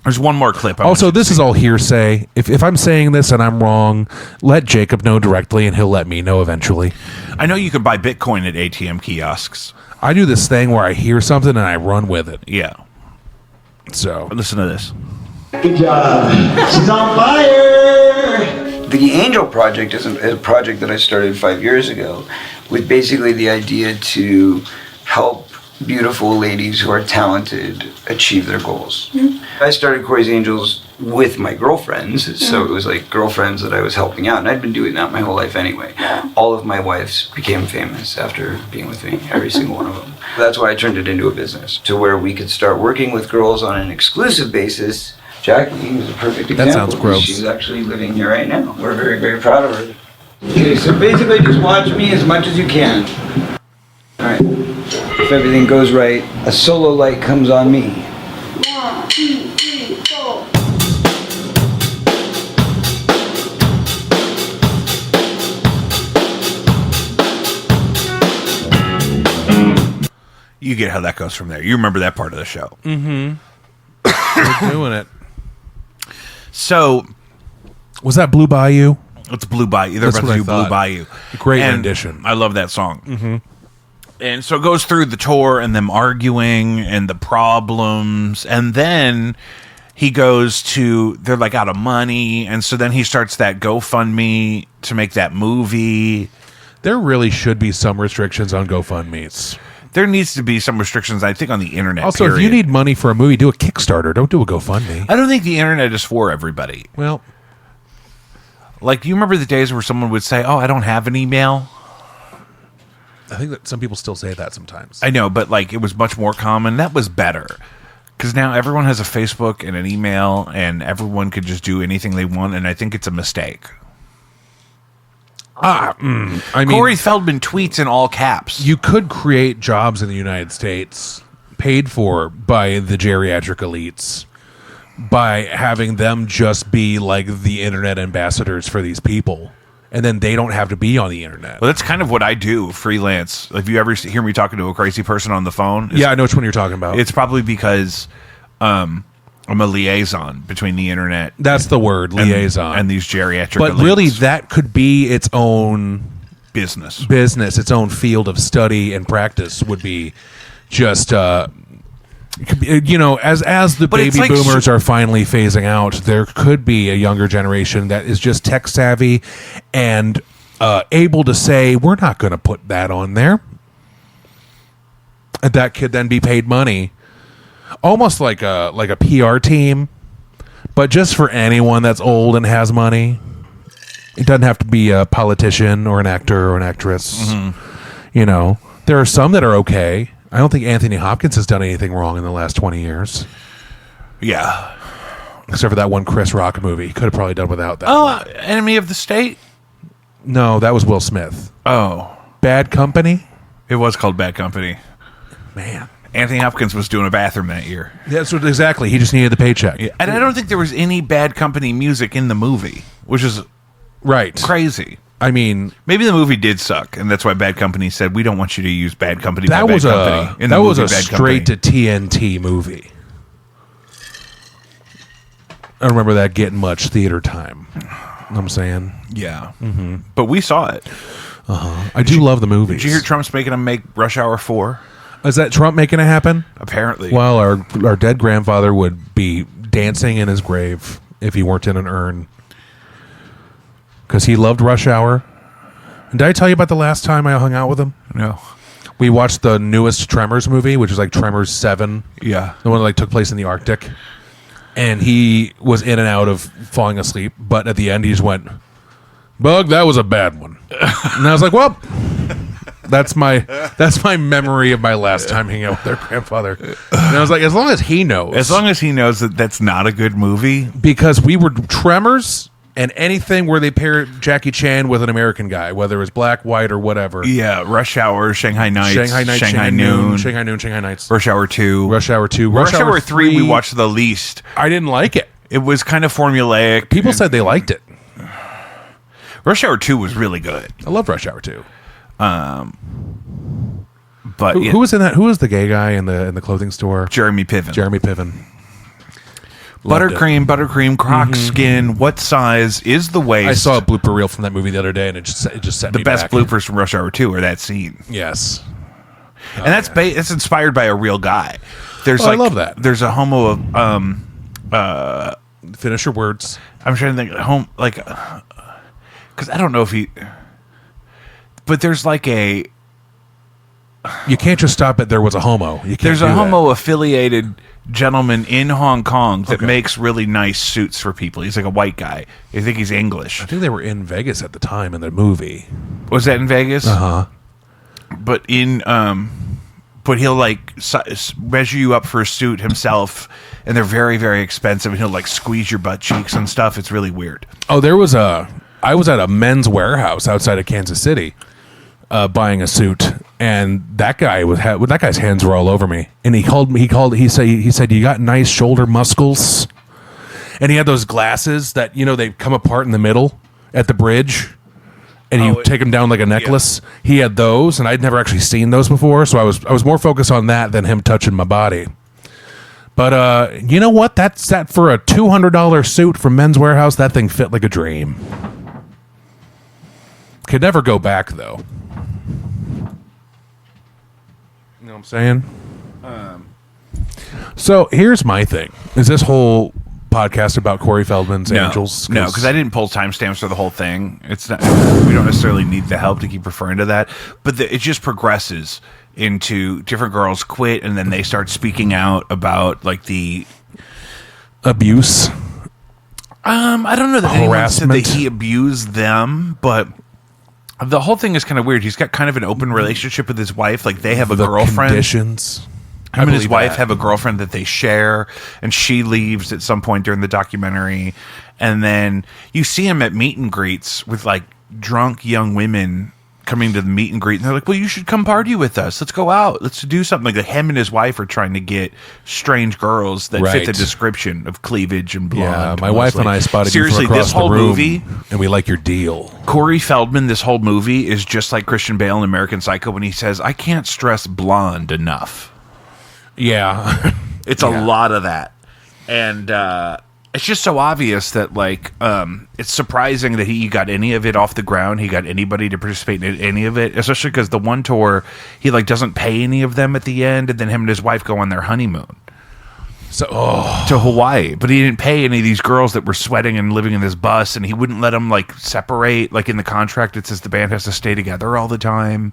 There's one more clip. Also, this is all hearsay. If I'm saying this and I'm wrong, let Jacob know directly, and he'll let me know eventually. I know you can buy Bitcoin at ATM kiosks. I do this thing where I hear something and I run with it. Yeah. So listen to this. Good job. She's on fire. The Angel Project is a project that I started 5 years ago with basically the idea to help beautiful ladies who are talented achieve their goals. I started Corey's Angels with my girlfriends, so it was like girlfriends that I was helping out, and I'd been doing that my whole life anyway. All of my wives became famous after being with me, every single one of them. That's why I turned it into a business, to where we could start working with girls on an exclusive basis. Jackie is a perfect example. That sounds gross. She's actually living here right now. We're very, very proud of her. Okay, so basically just watch me as much as you can. Alright. If everything goes right, a solo light comes on me. 1, 2, 3, 4. You get how that goes from there. You remember that part of the show. Mm-hmm. We're doing it. So, was that Blue Bayou? It's Blue Bayou. They're That's about what to I do thought. Blue Bayou. Great And rendition. I love that song. Mm-hmm. And so it goes through the tour and them arguing and the problems. And then he goes to, they're like out of money. And so then he starts that GoFundMe to make that movie. There really should be some restrictions on GoFundMe's. There needs to be some restrictions, I think, on the internet. Also, if you need money for a movie, do a Kickstarter. Don't do a GoFundMe. I don't think the internet is for everybody. Well, like, do you remember the days where someone would say, "Oh, I don't have an email"? I think that some people still say that sometimes. I know, but like it was much more common. That was better. Because now everyone has a Facebook and an email, and everyone could just do anything they want, and I think it's a mistake. I mean, Corey Feldman tweets in all caps. You could create jobs in the United States paid for by the geriatric elites by having them just be like the internet ambassadors for these people. And then they don't have to be on the internet. Well, that's kind of what I do, freelance. If you ever hear me talking to a crazy person on the phone. Yeah, I know which one you're talking about. It's probably because I'm a liaison between the internet. That's the word, liaison. And these geriatric But elites. really, that could be its own business, its own field of study and practice would be just, as the But it's baby like boomers are finally phasing out, there could be a younger generation that is just tech savvy and able to say, we're not going to put that on there. And that could then be paid money. Almost like a PR team, but just for anyone that's old and has money. It doesn't have to be a politician or an actor or an actress. Mm-hmm. There are some that are okay. I don't think Anthony Hopkins has done anything wrong in the last 20 years. Yeah. Except for that one Chris Rock movie. He could have probably done without that. Oh, Enemy of the State? No, that was Will Smith. Oh. Bad Company? It was called Bad Company. Man. Anthony Hopkins was doing a bathroom that year. That's what exactly. He just needed the paycheck. Yeah. And I don't think there was any Bad Company music in the movie, which is right crazy. I mean, maybe the movie did suck, and that's why Bad Company said, we don't want you to use Bad Company by that Bad was Company. that was a straight to TNT movie. I remember that getting much theater time. You know what I'm saying? Yeah. Mm-hmm. But we saw it. I do love the movies. Did you hear Trump's making them make Rush Hour 4? Is that Trump making it happen? Apparently. Well, our dead grandfather would be dancing in his grave if he weren't in an urn. Because he loved Rush Hour. And did I tell you about the last time I hung out with him? No. We watched the newest Tremors movie, which is like Tremors 7. Yeah. The one that like took place in the Arctic. And he was in and out of falling asleep, but at the end he just went, "Bug, that was a bad one." And I was like, "Well, that's my memory of my last time hanging out with their grandfather." And I was like, as long as he knows. As long as he knows that that's not a good movie. Because we were Tremors and anything where they pair Jackie Chan with an American guy, whether it was black, white, or whatever. Yeah, Rush Hour, Shanghai Nights, Shanghai Noon, Shanghai Nights, Rush Hour 2. Rush Hour 2. Rush Hour 3 we watched the least. I didn't like it. It was kind of formulaic. People said they liked it. Rush Hour 2 was really good. I love Rush Hour 2. But who was in that? Who was the gay guy in the clothing store? Jeremy Piven. Buttercream, croc skin. What size is the waist? I saw a blooper reel from that movie the other day, and it just set the me best back. bloopers from Rush Hour 2 are that scene. Yes, and that's it's inspired by a real guy. There's I love that. There's a homo of finish your words. I'm trying to think because I don't know if he. But there's like a. You can't just stop at there was a homo. There's a homo-affiliated gentleman in Hong Kong that makes really nice suits for people. He's like a white guy. I think he's English. I think they were in Vegas at the time in the movie. Was that in Vegas? Uh-huh. But but he'll like measure you up for a suit himself, and they're very, very expensive. And he'll like squeeze your butt cheeks and stuff. It's really weird. Oh, I was at a Men's Warehouse outside of Kansas City. Buying a suit, and that guy's hands were all over me. And he said, "You got nice shoulder muscles." And he had those glasses that they come apart in the middle at the bridge, and you take them down like a necklace. Yeah. He had those, and I'd never actually seen those before, so I was more focused on that than him touching my body. But you know what? That's that for a $200 suit from Men's Warehouse. That thing fit like a dream. Could never go back though. You know what I'm saying? So here's my thing: is this whole podcast about Corey Feldman's Angels? No, because I didn't pull timestamps for the whole thing. It's not. We don't necessarily need the help to keep referring to that, but it just progresses into different girls quit, and then they start speaking out about like the abuse. I don't know that anyone said harassment. that he abused them, but. The whole thing is kind of weird. He's got kind of an open relationship with his wife. Like they have a girlfriend. Conditions. Him and his wife have a girlfriend that they share, and she leaves at some point during the documentary. And then you see him at meet and greets with like drunk young women coming to the meet and greet, and they're like, "Well, you should come party with us. Let's go out. Let's do something." Like him and his wife are trying to get strange girls that fit the description of cleavage and blonde. Yeah, my wife and I spotted you from across this whole the room, movie, and we like your deal. Corey Feldman, this whole movie is just like Christian Bale in American Psycho when he says, "I can't stress blonde enough." Yeah, it's a lot of that, and it's just so obvious that like it's surprising that he got any of it off the ground. He got anybody to participate in any of it, especially because the one tour he like doesn't pay any of them at the end, and then him and his wife go on their honeymoon to Hawaii, but he didn't pay any of these girls that were sweating and living in this bus, and he wouldn't let them like separate. Like in the contract it says the band has to stay together all the time,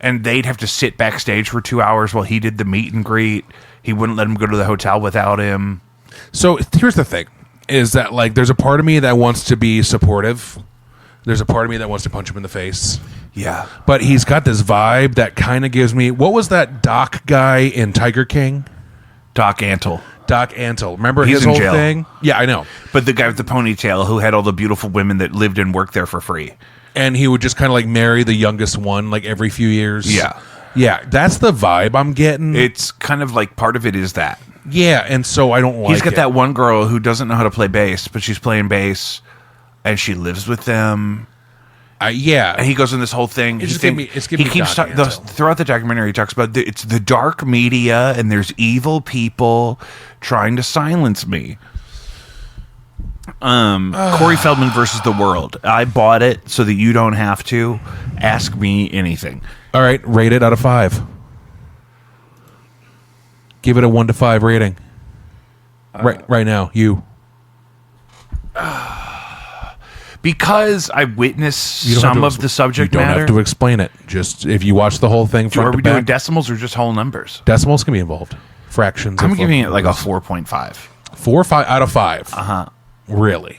and they'd have to sit backstage for 2 hours while he did the meet and greet. He wouldn't let them go to the hotel without him. So here's the thing, is that like there's a part of me that wants to be supportive. There's a part of me that wants to punch him in the face. Yeah. But he's got this vibe that kind of gives me, what was that Doc guy in Tiger King? Doc Antle. Remember He's his in whole jail. thing? Yeah, I know. But the guy with the ponytail who had all the beautiful women that lived and worked there for free. And he would just kind of like marry the youngest one like every few years. Yeah. Yeah, that's the vibe I'm getting. It's kind of like part of it is that. Yeah, and so I don't like He's got it. that one girl who doesn't know how to play bass, but she's playing bass, and she lives with them. Yeah. And he goes in this whole thing. It's giving me Throughout the documentary, he talks about it's the dark media, and there's evil people trying to silence me. Corey Feldman versus the world. I bought it so that you don't have to ask me anything. All right, rate it out of 5. Give it a 1 to 5 rating. Right now, you. Because I witnessed You don't have some to of the subject You don't matter. have to explain it. Just if you watch the whole thing Are front we to doing back, decimals or just whole numbers? decimals can be involved. Fractions. I'm of giving it like a numbers. 4.5. 4 or 5 out of 5. Uh-huh. Really?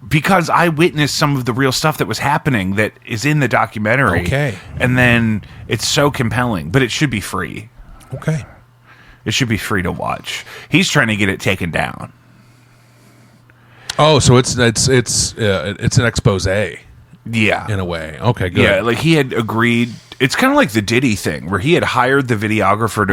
Because I witnessed some of the real stuff that was happening that is in the documentary. Okay. And then it's so compelling, but it should be free. Okay. It should be free to watch. He's trying to get it taken down. Oh, so it's an expose. Yeah. In a way. Okay, good. Yeah, like he had agreed. It's kind of like the Diddy thing, where he had hired the videographer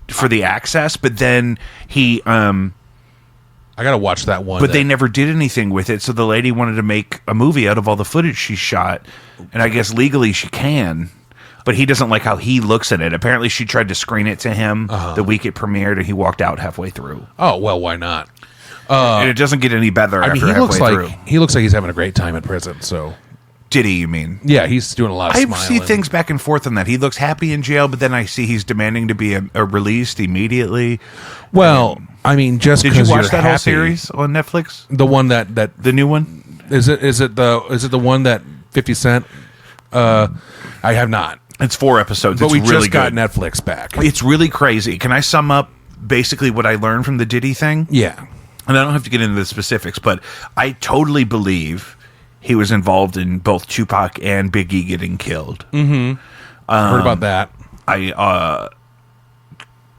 for the access, but then he I gotta watch that one. But they never did anything with it, so the lady wanted to make a movie out of all the footage she shot, and I guess legally she can, but he doesn't like how he looks at it. Apparently, she tried to screen it to him the week it premiered, and he walked out halfway through. Oh well, why not? And it doesn't get any better. I mean, after he looks halfway like through. he looks like he's having a great time in prison. So Diddy, you mean? Yeah, he's doing a lot of I smiling. see things back and forth on that. He looks happy in jail, but then I see he's demanding to be released immediately. Well, I mean, just did you because watch you're that whole happy- series on Netflix? The one that the new one is it the one that 50 Cent? I have not. It's 4 episodes. But It's we really just got good. Netflix back. It's really crazy. Can I sum up basically what I learned from the Diddy thing? Yeah. And I don't have to get into the specifics, but I totally believe he was involved in both Tupac and Biggie getting killed. Mm-hmm. Heard about that. I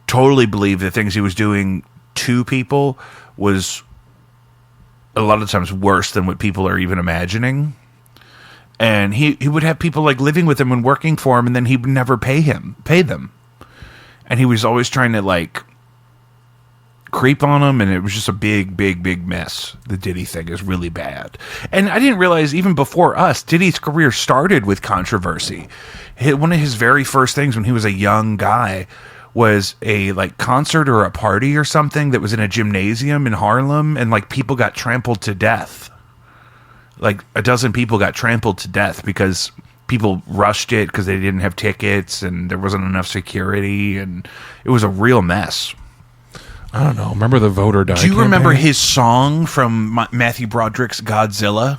totally believe the things he was doing to people was a lot of times worse than what people are even imagining. And he would have people like living with him and working for him, and then he would never pay them. And he was always trying to like creep on him, and it was just a big mess. The Diddy thing is really bad. And I didn't realize even before us, Diddy's career started with controversy. One of his very first things when he was a young guy was a like concert or a party or something that was in a gymnasium in Harlem, and like people got trampled to death. Like a dozen people got trampled to death because people rushed it because they didn't have tickets and there wasn't enough security, and it was a real mess. I don't know. Remember the voter die? Do you remember campaign? his song from Matthew Broderick's Godzilla?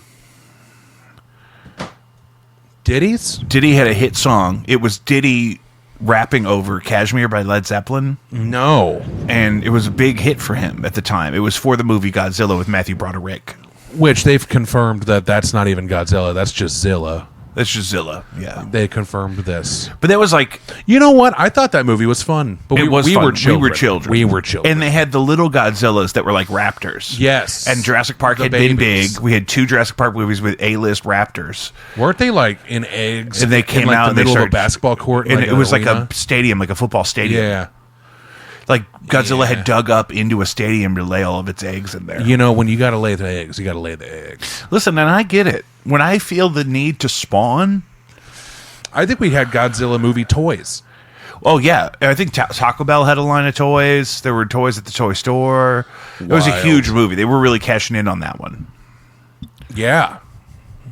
Diddy's? Diddy had a hit song. It was Diddy rapping over Kashmir by Led Zeppelin. No. And it was a big hit for him at the time. It was for the movie Godzilla with Matthew Broderick. Which they've confirmed that that's not even Godzilla. That's just Zilla. That's just Zilla, yeah. They confirmed this. But that was like... You know what? I thought that movie was fun. But it was we fun. were children. We were children. And they had the little Godzillas that were like raptors. Yes. And Jurassic Park The had babies. been big. We had 2 Jurassic Park movies with A-list raptors. Weren't they like in eggs? And they came in, like, out the and they middle of a started- basketball court. And it was like arena? a stadium, like a football stadium. Yeah. Like Godzilla had dug up into a stadium to lay all of its eggs in there. You know, when you got to lay the eggs, you got to lay the eggs. Listen, and I get it. When I feel the need to spawn... I think we had Godzilla movie toys. Oh, yeah. I think Taco Bell had a line of toys. There were toys at the toy store. It was a Wild. huge movie. They were really cashing in on that one. Yeah.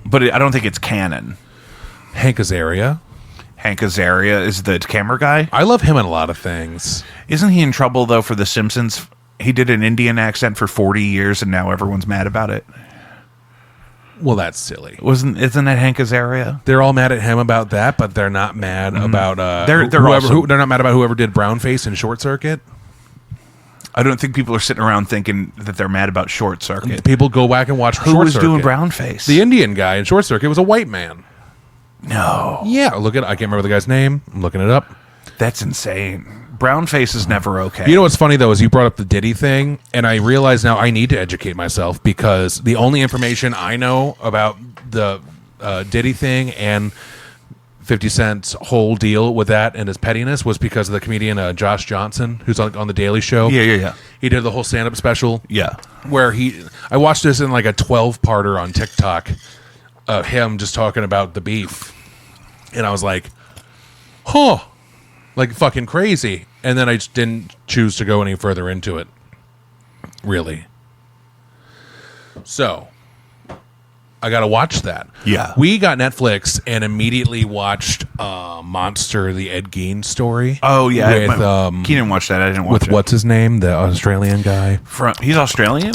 But I don't think it's canon. Hank Azaria. Hank Azaria is the camera guy. I love him in a lot of things. Isn't he in trouble, though, for The Simpsons? He did an Indian accent for 40 years, and now everyone's mad about it. Well, that's silly. Isn't that Hank Azaria? They're all mad at him about that, but they're not mad about They're they're not mad about whoever did Brownface in Short Circuit. I don't think people are sitting around thinking that they're mad about Short Circuit. People go back and watch Who Short was Circuit. doing Brownface? The Indian guy in Short Circuit was a white man. No. Yeah, look at I can't remember the guy's name. I'm looking it up. That's insane. Brownface is never okay. You know what's funny though is you brought up the Diddy thing, and I realize now I need to educate myself because the only information I know about the Diddy thing and 50 Cent's whole deal with that and his pettiness was because of the comedian Josh Johnson, who's on the Daily Show. Yeah. He did the whole stand-up special. Yeah. Where I watched this in like a 12-parter on TikTok of him just talking about the beef, and I was like, huh. Like fucking crazy. And then I just didn't choose to go any further into it. Really. So, I got to watch that. Yeah. We got Netflix and immediately watched Monster, the Ed Gein story. Oh, yeah. With, Keenan watched that. I didn't watch with it. what's his name? The Australian guy. He's Australian?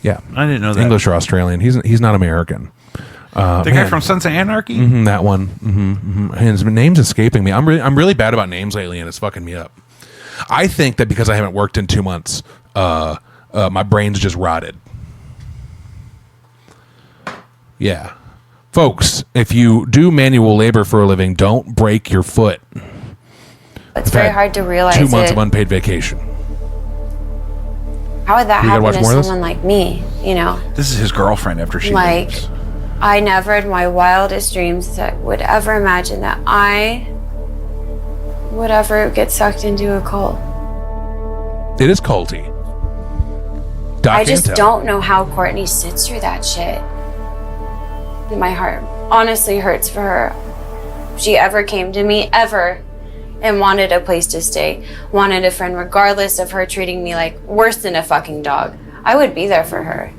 Yeah, I didn't know that. English or Australian. He's not American. The guy from Sons of Anarchy? That one. His name's escaping me. I'm really bad about names lately, and it's fucking me up. I think that because I haven't worked in 2 months, my brain's just rotted. Yeah. Folks, if you do manual labor for a living, don't break your foot. It's very hard to realize 2 months of unpaid vacation. How would that You gotta happen watch to more of this? someone like me, you know? This is his girlfriend after she Like, leaves. I never in my wildest dreams would ever imagine that I would ever get sucked into a cult. It is culty. I just don't know how Courtney sits through that shit. My heart honestly hurts for her. If she ever came to me, ever, and wanted a place to stay, wanted a friend, regardless of her treating me like worse than a fucking dog, I would be there for her.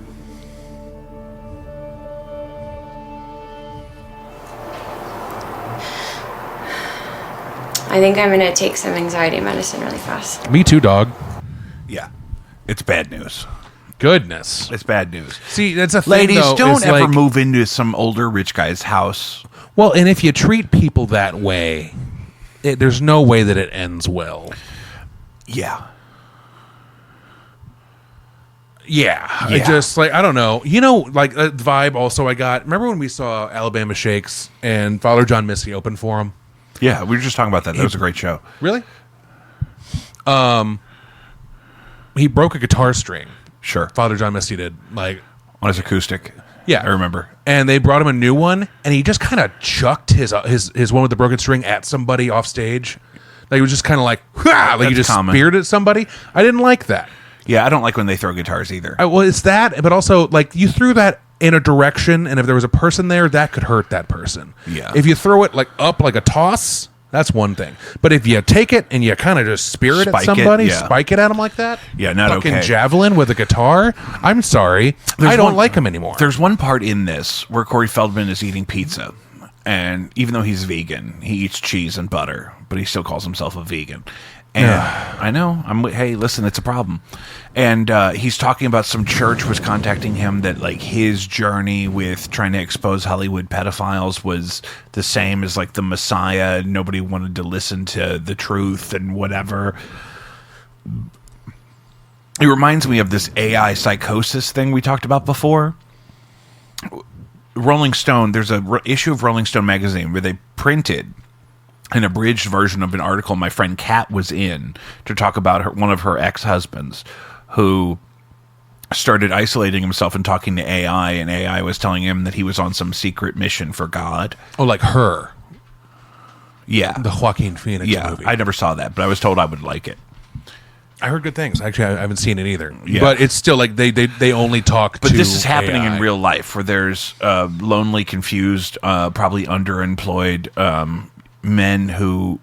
I think I'm gonna take some anxiety medicine really fast. Me too, dog. Yeah. It's bad news. Goodness. It's bad news. See, that's a thing, Ladies, though, don't is ever like- move into some older rich guy's house. Well, and if you treat people that way, there's no way that it ends well. Yeah. Yeah. I just, like, I don't know. You know, like, the vibe also I got. Remember when we saw Alabama Shakes and Father John Misty open for him? Yeah, we were just talking about that. That was a great show. Really? He broke a guitar string. Sure. Father John Misty did. Like, on his acoustic. Yeah. I remember. And they brought him a new one, and he just kind of chucked his one with the broken string at somebody off stage. Like, he was just kind of like, "Hah!" Like he just speared at somebody. I didn't like that. Yeah, I don't like when they throw guitars either. Well, it's that, but also, like, you threw that in a direction, and if there was a person there, that could hurt that person. Yeah. If you throw it, like, up like a toss, that's one thing. But if you take it and you kind of just spear it at Spike it, somebody, yeah. spike it at them like that, Yeah, not fucking okay. javelin with a guitar, I'm sorry. I don't like him anymore. There's one part in this where Corey Feldman is eating pizza. And even though he's vegan, he eats cheese and butter, but he still calls himself a vegan. And I know. Hey, listen, it's a problem. And he's talking about some church was contacting him that, like, his journey with trying to expose Hollywood pedophiles was the same as, like, the Messiah. Nobody wanted to listen to the truth and whatever. It reminds me of this AI psychosis thing we talked about before. Rolling Stone, there's a issue of Rolling Stone magazine where they printed an abridged version of an article my friend Kat was in to talk about one of her ex-husbands who started isolating himself and talking to AI, and AI was telling him that he was on some secret mission for God. Oh, like Her. Yeah. The Joaquin Phoenix movie. I never saw that, but I was told I would like it. I heard good things. Actually, I haven't seen it either. Yeah. But it's still like they only talk But to this is happening AI. in real life where there's lonely, confused, probably underemployed men who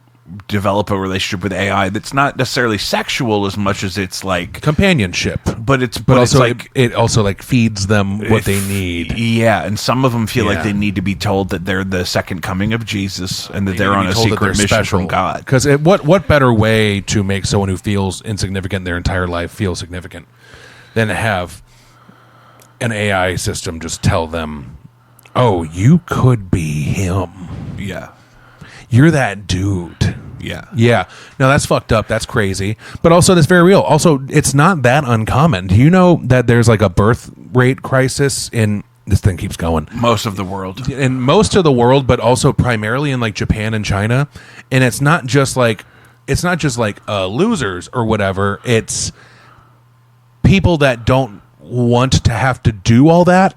develop a relationship with AI that's not necessarily sexual as much as it's like companionship. But it's also like it also like feeds them what they need. Yeah, and some of them feel like Yeah. they need to be told that they're the second coming of Jesus and that they're on a secret mission from God. Because what better way to make someone who feels insignificant their entire life feel significant than to have an AI system just tell them, "Oh, you could be him. Yeah. You're that dude." Yeah. Yeah. No, that's fucked up. That's crazy. But also, that's very real. Also, it's not that uncommon. Do you know that there's like a birth rate crisis in this thing keeps going? Most of the world. In most of the world, but also primarily in like Japan and China. And it's not just like losers or whatever. It's people that don't want to have to do all that.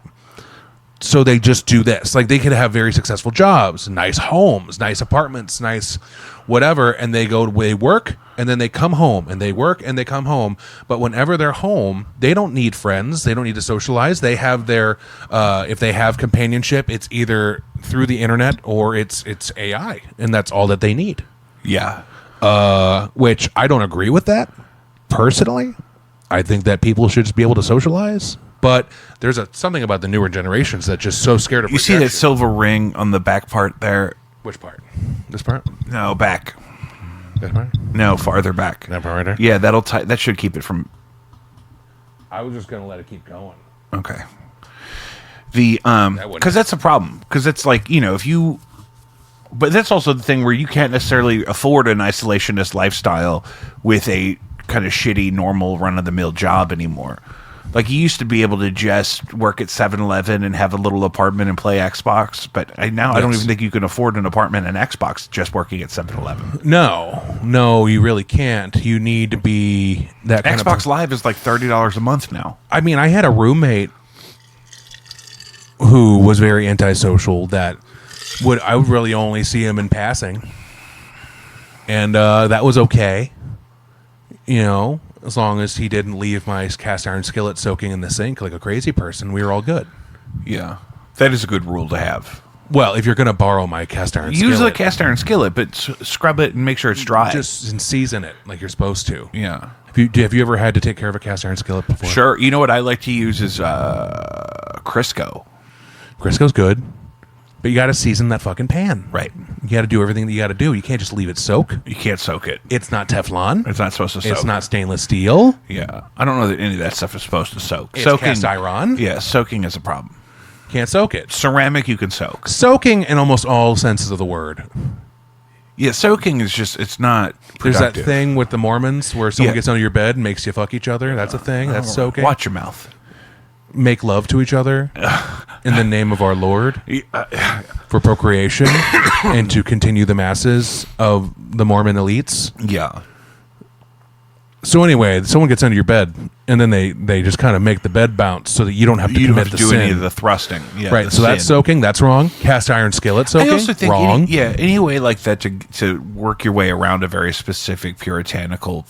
So they just do this. Like they could have very successful jobs, nice homes, nice apartments, nice whatever, and they work and then they come home and they work and they come home. But whenever they're home, they don't need friends. They don't need to socialize. They have their if they have companionship, it's either through the internet or it's AI, and that's all that they need. Yeah. Which I don't agree with that personally. I think that people should just be able to socialize. But there's something about the newer generations that's just so scared of You see that silver ring on the back part there? Which part? This part? No, back. This part? No, farther back. That part right there? Yeah, that should keep it from... I was just going to let it keep going. Okay. Because that's a problem. Because it's like, if you... But that's also the thing where you can't necessarily afford an isolationist lifestyle with a kind of shitty, normal, run-of-the-mill job anymore. Like, you used to be able to just work at 7-Eleven and have a little apartment and play Xbox, but I don't even think you can afford an apartment and Xbox just working at 7-Eleven. No, you really can't. You need to be that kind of... Xbox Live is like $30 a month now. I mean, I had a roommate who was very antisocial that I would really only see him in passing. And that was okay. As long as he didn't leave my cast iron skillet soaking in the sink like a crazy person, we were all good. Yeah. That is a good rule to have. Well, if you're going to borrow my cast iron skillet... Use the cast iron skillet, but scrub it and make sure it's dry. Just season it like you're supposed to. Yeah. Have you ever had to take care of a cast iron skillet before? Sure. You know what I like to use is Crisco. Crisco's good. But you got to season that fucking pan. Right. You got to do everything that you got to do. You can't just leave it soak. You can't soak it. It's not Teflon. It's not supposed to soak. It's not stainless steel. Yeah. I don't know that any of that stuff is supposed to soak. It's cast iron. Yeah, soaking is a problem. Can't soak it. Ceramic you can soak. Soaking in almost all senses of the word. Yeah, soaking is just, it's not productive. There's that thing with the Mormons where someone gets under your bed and makes you fuck each other. That's a thing. That's soaking. Watch your mouth. Make love to each other in the name of our Lord for procreation and to continue the masses of the Mormon elites. Yeah. So anyway, someone gets under your bed and then they just kind of make the bed bounce so that you don't have to commit the do sin. Any of the thrusting. Yeah, right. So that's soaking. That's wrong. Cast iron skillet soaking. I also think wrong. any way like that to work your way around a very specific puritanical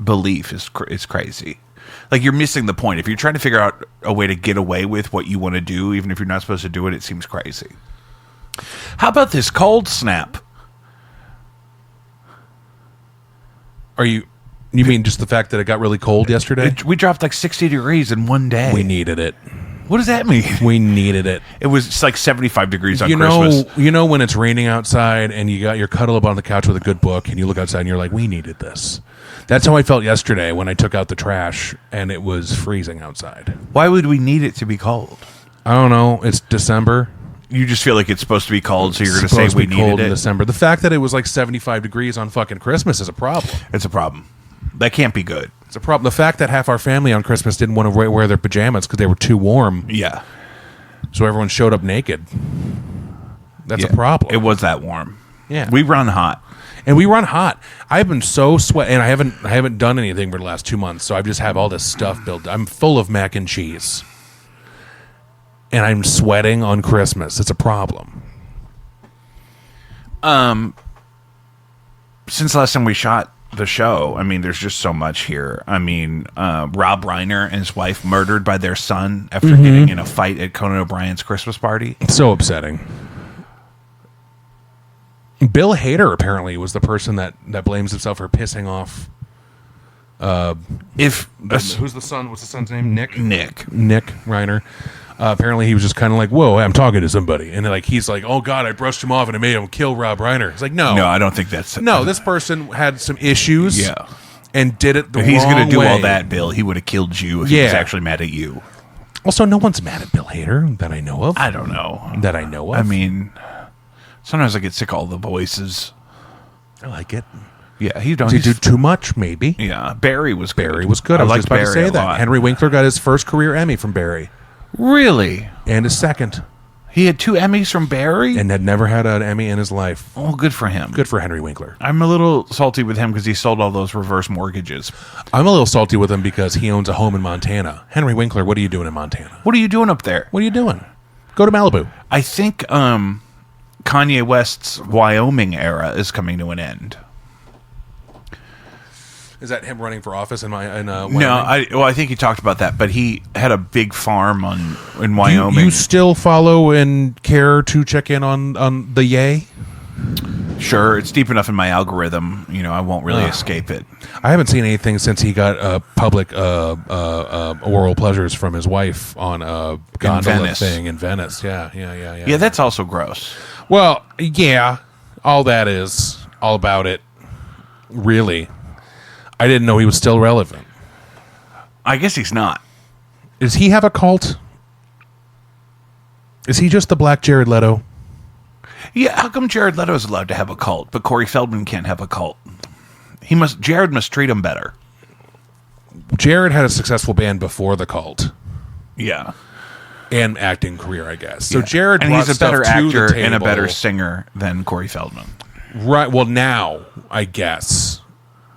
belief is crazy. Like, you're missing the point. If you're trying to figure out a way to get away with what you want to do, even if you're not supposed to do it, it seems crazy. How about this cold snap? You mean just the fact that it got really cold yesterday? We dropped like 60 degrees in one day. We needed it. What does that mean? We needed it. It was it's like 75 degrees on Christmas. You know when it's raining outside and you're cuddled up on the couch with a good book and you look outside and you're like, we needed this. That's how I felt yesterday when I took out the trash and it was freezing outside. Why would we need it to be cold? I don't know. It's December. You just feel like it's supposed to be cold, so you're going to say we needed cold it in December. The fact that it was like 75 degrees on fucking Christmas is a problem. It's a problem. That can't be good. It's a problem. The fact that half our family on Christmas didn't want to wear their pajamas because they were too warm. Yeah. So everyone showed up naked. That's a problem. It was that warm. Yeah. We run hot. And we run hot. I've been so sweat, and I haven't done anything for the last 2 months, so I just have all this stuff built. I'm full of mac and cheese, and I'm sweating on Christmas. It's a problem. Since the last time we shot the show, I mean, there's just so much here. I mean, Rob Reiner and his wife murdered by their son after getting in a fight at Conan O'Brien's Christmas party. It's so upsetting. Bill Hader apparently was the person that blames himself for pissing off. Who's the son? What's the son's name? Nick Reiner. Apparently, he was just kind of like, "Whoa, I'm talking to somebody," and he's like, "Oh God, I brushed him off and it made him kill Rob Reiner." It's like, no, I don't think that's no. This person had some issues, and did it the wrong way. He's going to do all that, Bill. He would have killed you if he was actually mad at you. Also, no one's mad at Bill Hader that I know of. I don't know that I know of. I mean. Sometimes I get sick of all the voices. I like it. Yeah, Does he do too much? Maybe. Yeah, Barry was good. I was just about to say that. Lot. Henry Winkler got his first career Emmy from Barry. Really? And his second. He had 2 Emmys from Barry? And had never had an Emmy in his life. Oh, good for him. Good for Henry Winkler. I'm a little salty with him because he sold all those reverse mortgages. I'm a little salty with him because he owns a home in Montana. Henry Winkler, what are you doing in Montana? What are you doing up there? What are you doing? Go to Malibu. I think Kanye West's Wyoming era is coming to an end. Is that him running for office in Wyoming? No, I think he talked about that, but he had a big farm in Wyoming. Do you still follow and care to check in on the Yay? Sure, it's deep enough in my algorithm. I won't really escape it. I haven't seen anything since he got public oral pleasures from his wife on a gondola thing in Venice. Yeah. Yeah, that's also gross. Well, yeah, all that is all about it. Really, I didn't know he was still relevant. I guess he's not. Does he have a cult? Is he just the Black Jared Leto? Yeah, how come Jared Leto is allowed to have a cult, but Corey Feldman can't have a cult? Jared must treat him better. Jared had a successful band before the cult. Yeah. And acting career, I guess. So Yeah. Jared and brought he's a better stuff to the actor and a table. better singer than Corey Feldman. Right. Well, now, I guess.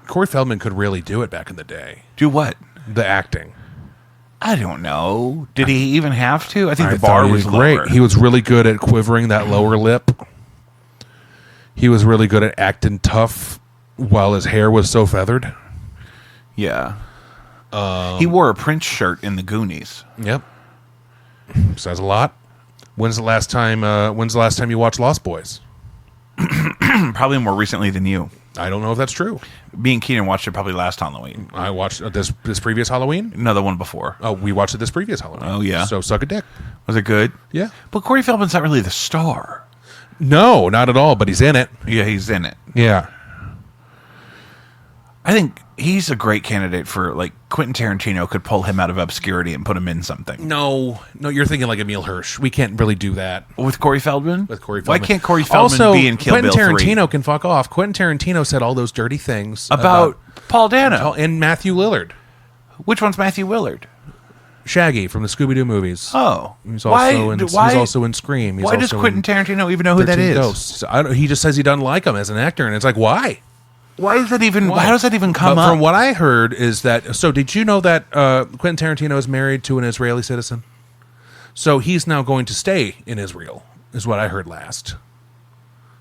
Corey Feldman could really do it back in the day. Do what? The acting. I don't know. Did he even have to? I think the thought bar he was did great. lower. He was really good at quivering that lower lip. He was really good at acting tough while his hair was so feathered. Yeah. He wore a Prince shirt in the Goonies. Yep. Says a lot. When's the last time you watched Lost Boys? Probably more recently than you. I don't know if that's true. Me and Keenan watched it probably last Halloween. I watched this previous Halloween? No, the one before. Oh, we watched it this previous Halloween. Oh, yeah. So suck a dick. Was it good? Yeah. But Corey Feldman's not really the star. No, not at all, but he's in it. Yeah, he's in it. Yeah. I think he's a great candidate for, like, Quentin Tarantino could pull him out of obscurity and put him in something. No, you're thinking like Emil Hirsch. We can't really do that. With Corey Feldman? With Corey Feldman. Why can't Corey Feldman also, be in Kill Quentin Bill 3? Tarantino can fuck off. Quentin Tarantino said all those dirty things About Paul Dano. and Matthew Lillard. Which one's Matthew Lillard? Shaggy from the Scooby-Doo movies. Oh. He's also in Scream. He's why does also Quentin Tarantino even know who that 13 is? Ghosts. He just says he doesn't like him as an actor, and it's like, why? Why does that even? Why? How does that even come up? From what I heard is that. So, did you know that Quentin Tarantino is married to an Israeli citizen? So he's now going to stay in Israel, is what I heard last.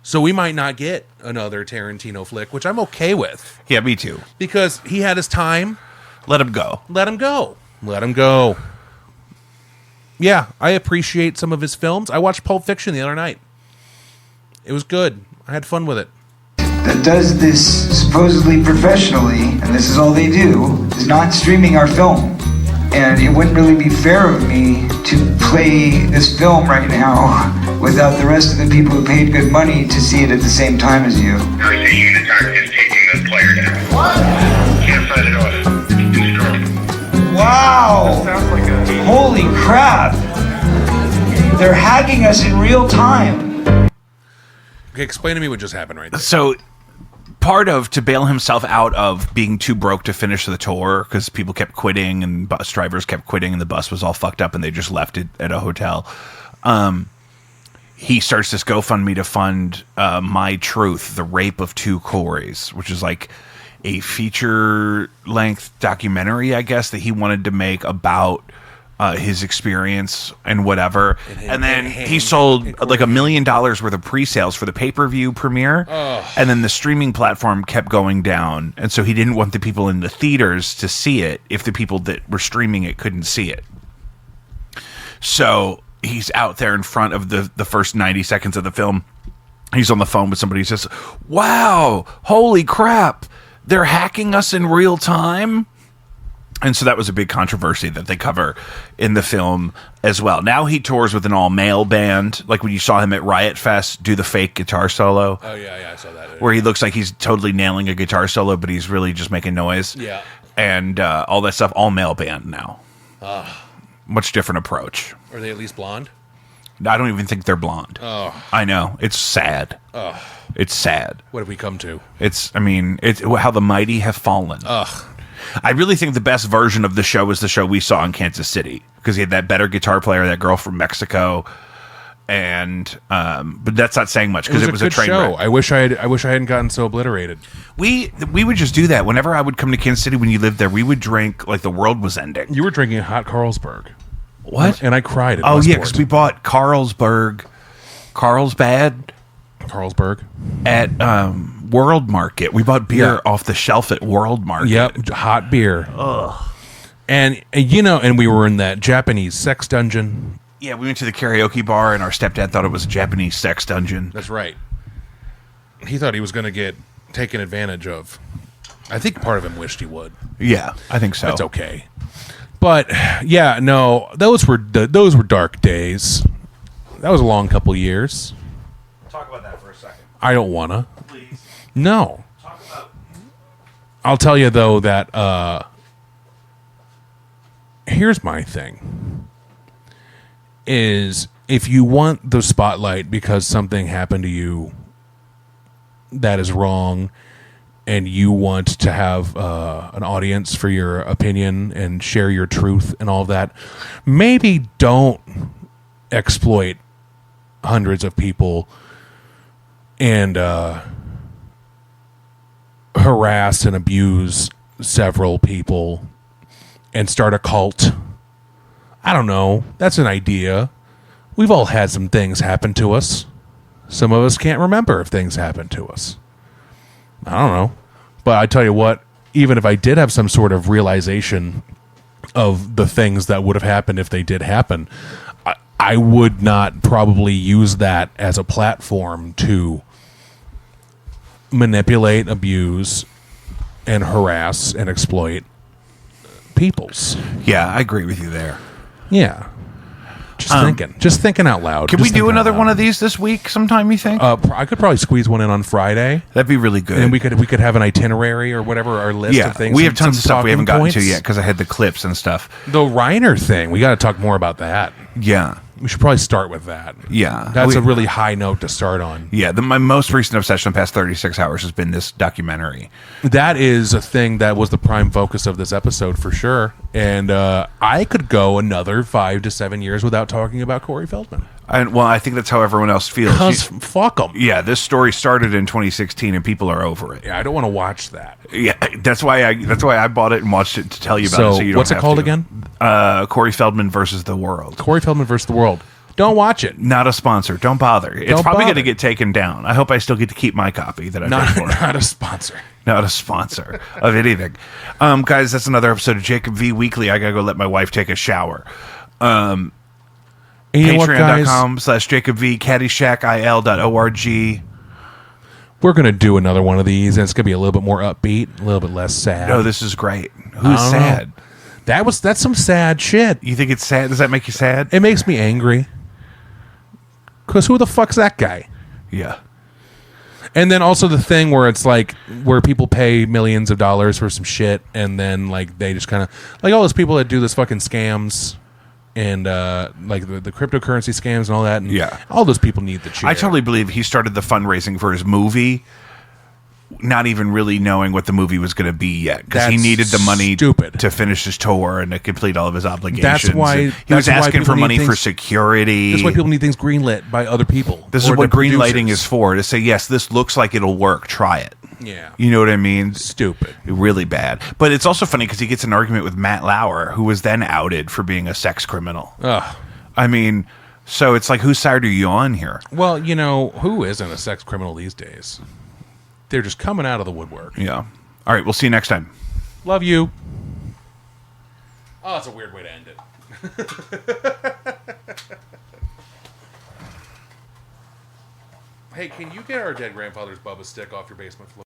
So we might not get another Tarantino flick, which I'm okay with. Yeah, me too. Because he had his time. Let him go. Let him go. Let him go. Yeah, I appreciate some of his films. I watched Pulp Fiction the other night. It was good. I had fun with it. That does this supposedly professionally, and this is all they do, is not streaming our film. And it wouldn't really be fair of me to play this film right now without the rest of the people who paid good money to see it at the same time as you. First unit target is taking the player down. What? Can't fight it off. It's too strong. Wow! Holy crap! They're hacking us in real time. Okay, explain to me what just happened right there. So, part of to bail himself out of being too broke to finish the tour because people kept quitting and bus drivers kept quitting and the bus was all fucked up and they just left it at a hotel. He starts this GoFundMe to fund My Truth, The Rape of Two Coreys, which is like a feature-length documentary, I guess, that he wanted to make about his experience and whatever. And then he sold like $1 million worth of pre-sales for the pay-per-view premiere. And then the streaming platform kept going down. And so he didn't want the people in the theaters to see it if the people that were streaming it couldn't see it. So he's out there in front of the first 90 seconds of the film. He's on the phone with somebody who says, "Wow, holy crap, they're hacking us in real time." And so that was a big controversy that they cover in the film as well. Now he tours with an all-male band, like when you saw him at Riot Fest do the fake guitar solo. Oh, yeah, I saw that. Where he looks like he's totally nailing a guitar solo, but he's really just making noise. Yeah. And all that stuff, all-male band now. Much different approach. Are they at least blonde? I don't even think they're blonde. Oh. I know. It's sad. Oh. It's sad. What have we come to? It's how the mighty have fallen. Ugh. I really think the best version of the show was the show we saw in Kansas City because he had that better guitar player, that girl from Mexico, and but that's not saying much because it was a train show. wreck. I wish I hadn't gotten so obliterated. We would just do that whenever I would come to Kansas City when you lived there. We would drink like the world was ending. You were drinking hot Carlsberg. What? And I cried at Oh, yeah, Westport. because we bought Carlsberg at World Market. We bought beer off the shelf at World Market. Yep, hot beer. Ugh. And we were in that Japanese sex dungeon. Yeah, we went to the karaoke bar, and our stepdad thought it was a Japanese sex dungeon. That's right. He thought he was going to get taken advantage of. I think part of him wished he would. Yeah, I think so. That's okay. But yeah, no, those were dark days. That was a long couple years. Talk about that for a second. I don't wanna. Please. No. Talk about. I'll tell you though that here's my thing. Is if you want the spotlight because something happened to you that is wrong, and you want to have an audience for your opinion and share your truth and all of that, maybe don't exploit hundreds of people and harass and abuse several people and start a cult. I don't know. That's an idea. We've all had some things happen to us. Some of us can't remember if things happened to us. I don't know. But I tell you what, even if I did have some sort of realization of the things that would have happened if they did happen, I would not probably use that as a platform to manipulate, abuse, and harass and exploit peoples. Yeah, I agree with you there. Yeah. Just thinking out loud. Can we do another one of these this week sometime, you think? I could probably squeeze one in on Friday. That'd be really good. And we could have an itinerary or whatever, our list of things. We have tons of stuff we haven't gotten to points. yet because I had the clips and stuff. The Reiner thing, we got to talk more about that. Yeah. We should probably start with that. Yeah. That's a really high note to start on. Yeah, my most recent obsession in the past 36 hours has been this documentary. That is a thing that was the prime focus of this episode for sure. And I could go another 5 to 7 years without talking about Corey Feldman. I think that's how everyone else feels. Because fuck them. Yeah, this story started in 2016 and people are over it. Yeah, I don't want to watch that. Yeah, that's why I bought it and watched it to tell you about it. So you don't what's it have called to. again? Corey Feldman versus the World. Corey Feldman versus the World. Don't watch it. Not a sponsor. Don't bother. It's probably going to get taken down. I hope I still get to keep my copy that I paid for. Not a sponsor. Not a sponsor of anything. Guys, that's another episode of Jacob V Weekly. I got to go let my wife take a shower. Patreon.com/Jacob V, CaddyshackIL.org. We're going to do another one of these, and it's going to be a little bit more upbeat, a little bit less sad. No, this is great. Who's sad? That's some sad shit. You think it's sad? Does that make you sad? It makes me angry. Because who the fuck's that guy? Yeah. And then also the thing where it's like, where people pay millions of dollars for some shit, and then like they just kind of, like all those people that do this fucking scams, and like the cryptocurrency scams and all that, and all those people need the chair. I totally believe he started the fundraising for his movie not even really knowing what the movie was going to be yet, because he needed the money to finish his tour and to complete all of his obligations. That's why he was asking for money for security. That's why people need things greenlit by other people. This is what green lighting is for, to say, yes, this looks like it'll work, try it. Yeah. You know what I mean? Stupid. Really bad. But it's also funny because he gets an argument with Matt Lauer, who was then outed for being a sex criminal. Ugh. I mean, so it's like, whose side are you on here? Well, you know, who isn't a sex criminal these days? They're just coming out of the woodwork. Yeah. All right, we'll see you next time. Love you. Oh, that's a weird way to end it. Hey, can you get our dead grandfather's Bubba stick off your basement floor?